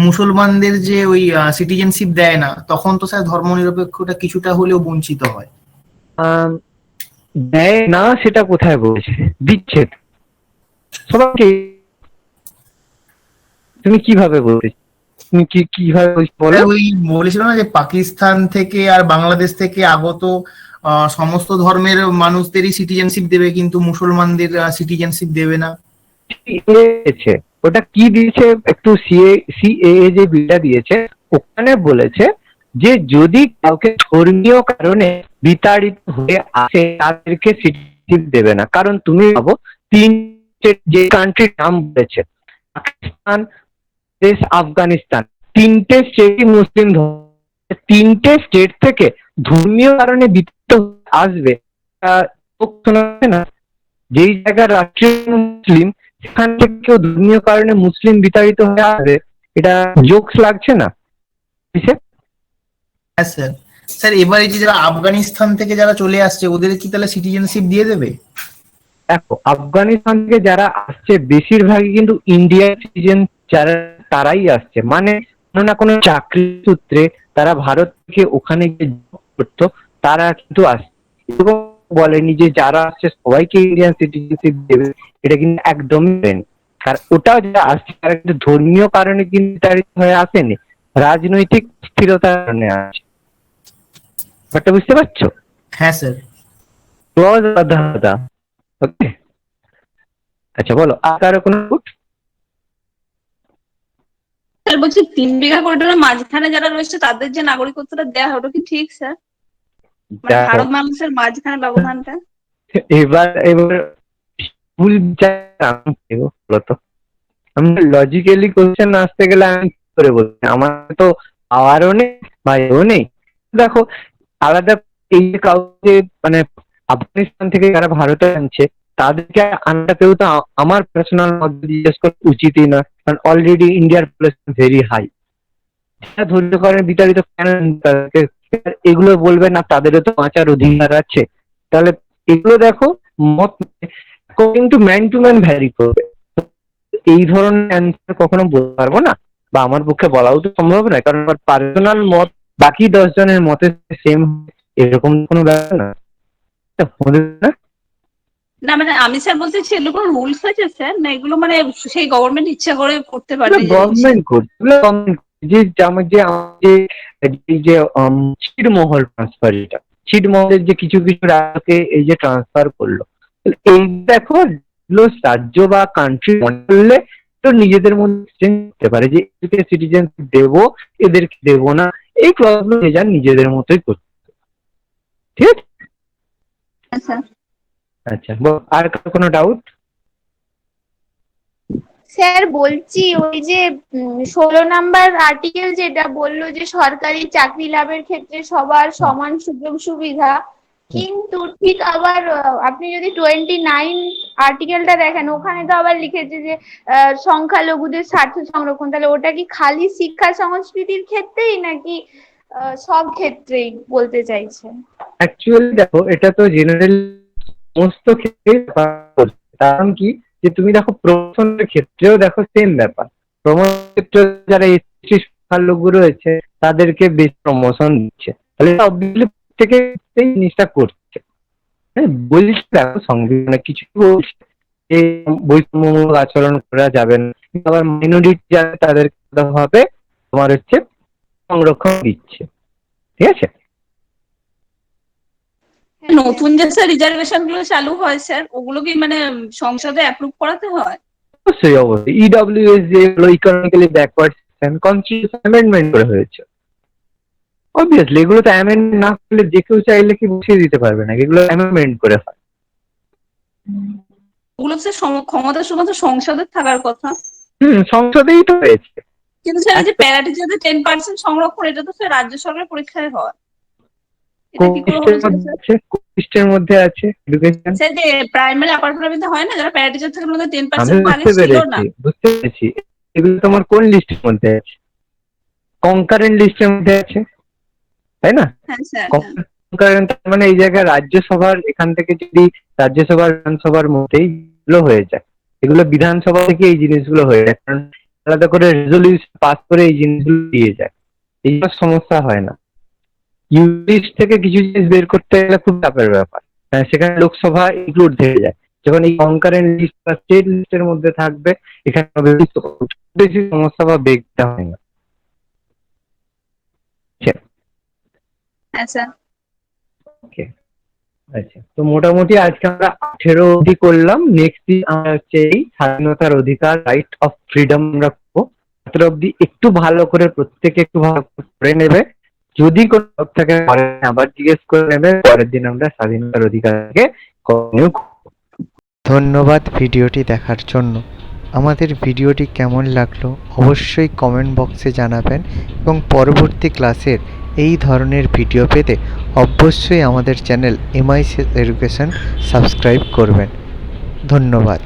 মুসলমানদের যে ওই সিটিজেনশিপ দেয় না, তখন তো স্যার ধর্মনিরপেক্ষটা কিছুটা হলেও বঞ্চিত হয়। দেয় না সেটা কোথায় বলছে? দিচ্ছে সবাইকে। তুমি কিভাবে বলতে, তুমি কিভাবে বলো? ওই বলেছিল না যে পাকিস্তান থেকে আর বাংলাদেশ থেকে আগত সমস্ত ধর্মের মানুষদেরই সিটিজেনশিপ দেবে, কিন্তু মুসলমানদের সিটিজেনশিপ দেবে না। ওটা কি দিয়েছে একটু, সিএএ যে বিলটা দিয়েছে ওখানে বলেছে যে যদি কাউকে ধর্মীয় কারণে বিতাড়িত হয়ে আসে তাদেরকে সিটিজেনশিপ দেবে না। কারণ তুমি ভাবো 3 যে কান্ট্রির নাম বলেছে, পাকিস্তান, দেশ, আফগানিস্তান, 3টে স্টেটই মুসলিম ধর্ম, 3টে স্টেট থেকে ধর্মীয় কারণে বিতাড়িত আসবে না। যেই জায়গার রাষ্ট্রীয় মুসলিম সেখান থেকে কেউ ধর্মীয় কারণে মুসলিম বিতাড়িত হয়ে আসবে, এটা জোকস লাগছে না? হ্যাঁ স্যার। স্যার এবারে যে যারা আফগানিস্তান থেকে যারা চলে আসছে ওদের কি তাহলে সিটিজেনশিপ দিয়ে দেবে? দেখো আফগানিস্তান থেকে যারা আসছে বেশিরভাগই কিন্তু ইন্ডিয়ান সিটিজেন, যারা তারাই আসছে, মানে কোনো না কোনো চাকরি সূত্রে তারা ভারত থেকে ওখানে গিয়ে job করতো, তারা কিন্তু আসছে। এরকম বলেনি যে যারা আসছে সবাইকে ইন্ডিয়ান সিটিজেনশিপ দেবে, এটা কিন্তু একদমই হয়নি। আর ওটাও যারা আসছে তারা কিন্তু ধর্মীয় কারণে কিন্তু নির্ধারিত হয়ে আসেনি, রাজনৈতিক স্থিরতার কারণে আসে। ব্যাপারটা বুঝতে পারছো? হ্যাঁ স্যার। ক্লজ আলাদা। ওকে, আচ্ছা বলো আর কারো কোনো doubt? স্যার বলছি 3 বিঘা করিডোরের মাঝখানে যারা রয়েছে তাদের যে নাগরিকত্বটা দেওয়া হয় ওটা কি ঠিক স্যার? মানে দেখো, ভারত বাংলাদেশের মাঝখানে ব্যবধানটা। এবার ভুল বিচার আমি দেবো বলতো? আমি লজিক্যালি কোশ্চেন আসতে গেলে আমি কি করে বলছি? আমার তো পাওয়ারও নেই বা এও নেই। দেখো, আলাদা এই যে কাউকে মানে আফগানিস্তান থেকে যারা ভারতে আনছে তাদেরকে আনাটা কেউ তো আমার পার্সোনাল মত জিজ্ঞেস করা উচিতই না, কারণ অলরেডি ইন্ডিয়ার পপুলেশন ভেরি হাই। যারা ধৈর্য করেন বিতাড়িত কেন তাদেরকে এগুলো বলবে না? তাদেরও তো বাঁচার অধিকার আছে। তাহলে এগুলো দেখো, মত অ্যাকর্ডিং টু ম্যান ভ্যারি করবে। এই ধরনের অ্যান্সার কখনো বলতে পারবো না, বা আমার পক্ষে বলাও তো সম্ভব নয়, কারণ আমার পার্সোনাল মত বাকি 10 জনের মতে সেম, এরকম কোনো ব্যাপার না। হতে পারে না? না মানে আমি স্যার বলতে চাইছি এগুলো কোনো রুলস আছে স্যার, না এগুলো মানে সেই গভর্নমেন্ট ইচ্ছা করে করতে পারে? গভর্নমেন্ট করছে, যে আমার যে এই যে ছিটমহল ট্রান্সফার, এটা ছিটমহলের যে কিছু কিছু রাজ্যকে এই যে ট্রান্সফার করলো, এই দেখো রাজ্য বা কান্ট্রি করলে তো নিজেদের মধ্যে এক্সচেঞ্জ করতে পারে যে এদেরকে সিটিজেনশিপ দেবো, এদেরকে দেবো না, এই ক্লজগুলো নিজেদের মতোই করতে। ঠিক আছে? আচ্ছা আচ্ছা, আর কারো কোনো ডাউট? স্যার বলছি ওই যে 16 নাম্বার আর্টিকেল যেটা বললো যে সরকারি চাকরি লাভের ক্ষেত্রে সবার সমান সুযোগ সুবিধা, কিন্তু ঠিক আবার আপনি যদি 29 আর্টিকেলটা দেখেন, ওখানে তো আবার লিখেছে যে সংখ্যালঘুদের স্বার্থ সংরক্ষণ। তাহলে ওটা কি খালি শিক্ষা সংস্কৃতির ক্ষেত্রেই নাকি সব ক্ষেত্রেই বলতে চাইছে? অ্যাকচুয়ালি দেখো, এটা তো জেনারেল সমস্ত ক্ষেত্রেই করছে। কারণ কি, যে তুমি দেখো প্রমোশনের ক্ষেত্রেও দেখো সেম ব্যাপার। প্রমোশন ক্ষেত্রে যারা এসটি সংখ্যালঘু রয়েছে তাদেরকে বেশি প্রমোশন দিচ্ছে, তাহলে অবভিয়াসলি থেকে এই জিনিসটা করছে। হ্যাঁ, বলছি দেখো সংবিধানে কিছু বলছে যে বৈষম্যমূলক আচরণ করা যাবে না, আবার মাইনরিটি যারা তাদেরকে ভাবে তোমার হচ্ছে সংরক্ষণ দিচ্ছে। ঠিক আছে? নতুন যে স্যার রিজার্ভেশন গুলো চালু হয় স্যার, ওগুলো কি মানে সংসদে অ্যাপ্রুভ করাতে হয়? অবশ্যই অবশ্যই। ইডব্লিউএস যে economically backward section constitution amendment করে হয়েছে। অবভিয়াসলি এগুলো তো অ্যামেন্ডমেন্ট না করলে যে কেউ চাইলে কি বসিয়ে দিতে পারবে না, এগুলো অ্যামেন্ডমেন্ট করে হয়। ওগুলো স্যার ক্ষমতা শুধুমাত্র সংসদের থাকার কথা। সংসদেই তো হয়েছে। কিন্তু স্যার এই যে প্যারাটিচারদের 10% সংরক্ষণ, এটা তো স্যার রাজ্য সরকারের পরীক্ষায় হয়। এটা কি করে হলো স্যার? কোর্টের মধ্যে আছে এডুকেশন। স্যার যে প্রাইমারি আপার প্রাইমারিতে হয় না, যারা প্যারাটিচার থাকে মধ্যে আমি 10% আগে ছিল না? বুঝতে পেরেছি। এগুলো তোমার কোন লিস্টের মধ্যে আছে? কনকারেন্ট লিস্টের মধ্যে আছে, তাই না? হ্যাঁ স্যার। কনকারেন্ট মানে এই জায়গায় রাজ্যসভার এখান থেকে যদি রাজ্যসভার বিধানসভার মধ্যেই এগুলো হয়ে যায়, এগুলো বিধানসভা থেকে এই জিনিসগুলো হয়ে যায়, কারণ আলাদা করে রেজলিউশন পাস করে এই জিনিসগুলো দিয়ে যায়, এই সমস্যা হয় না। ইউলিস্ট থেকে কিছু জিনিস বের করতে গেলে খুব চাপের ব্যাপার, সেখানে লোকসভা ইনক্লুড হয়ে যায়। যখন এই কনকারেন্ট লিস্ট বা স্টেট লিস্টের মধ্যে থাকবে, এখানে বেশি সমস্যা বা বেগটা হয় না। আচ্ছা ওকে, আচ্ছা, তো মোটামুটি আজকে আমরা 18 অবধি করলাম। নেক্সট দিন আমরা হচ্ছে এই স্বাধীনতার অধিকার, রাইট অফ ফ্রিডম আমরা করবো। 17 অবধি একটু ভালো করে প্রত্যেকে একটু ভালো করে নেবে, যদি কোনো ডাউট থাকে পরে আবার জিজ্ঞেস করে নেবে। পরের দিন আমরা স্বাধীনতার অধিকারকে কন্টিনিউ করব। ধন্যবাদ ভিডিওটি দেখার জন্য। আমাদের ভিডিওটি কেমন লাগলো অবশ্যই কমেন্ট বক্সে জানাবেন, এবং পরবর্তী ক্লাসের এই ধরনের ভিডিও পেতে অবশ্যই আমাদের চ্যানেল MICS এডুকেশন সাবস্ক্রাইব করবেন। ধন্যবাদ।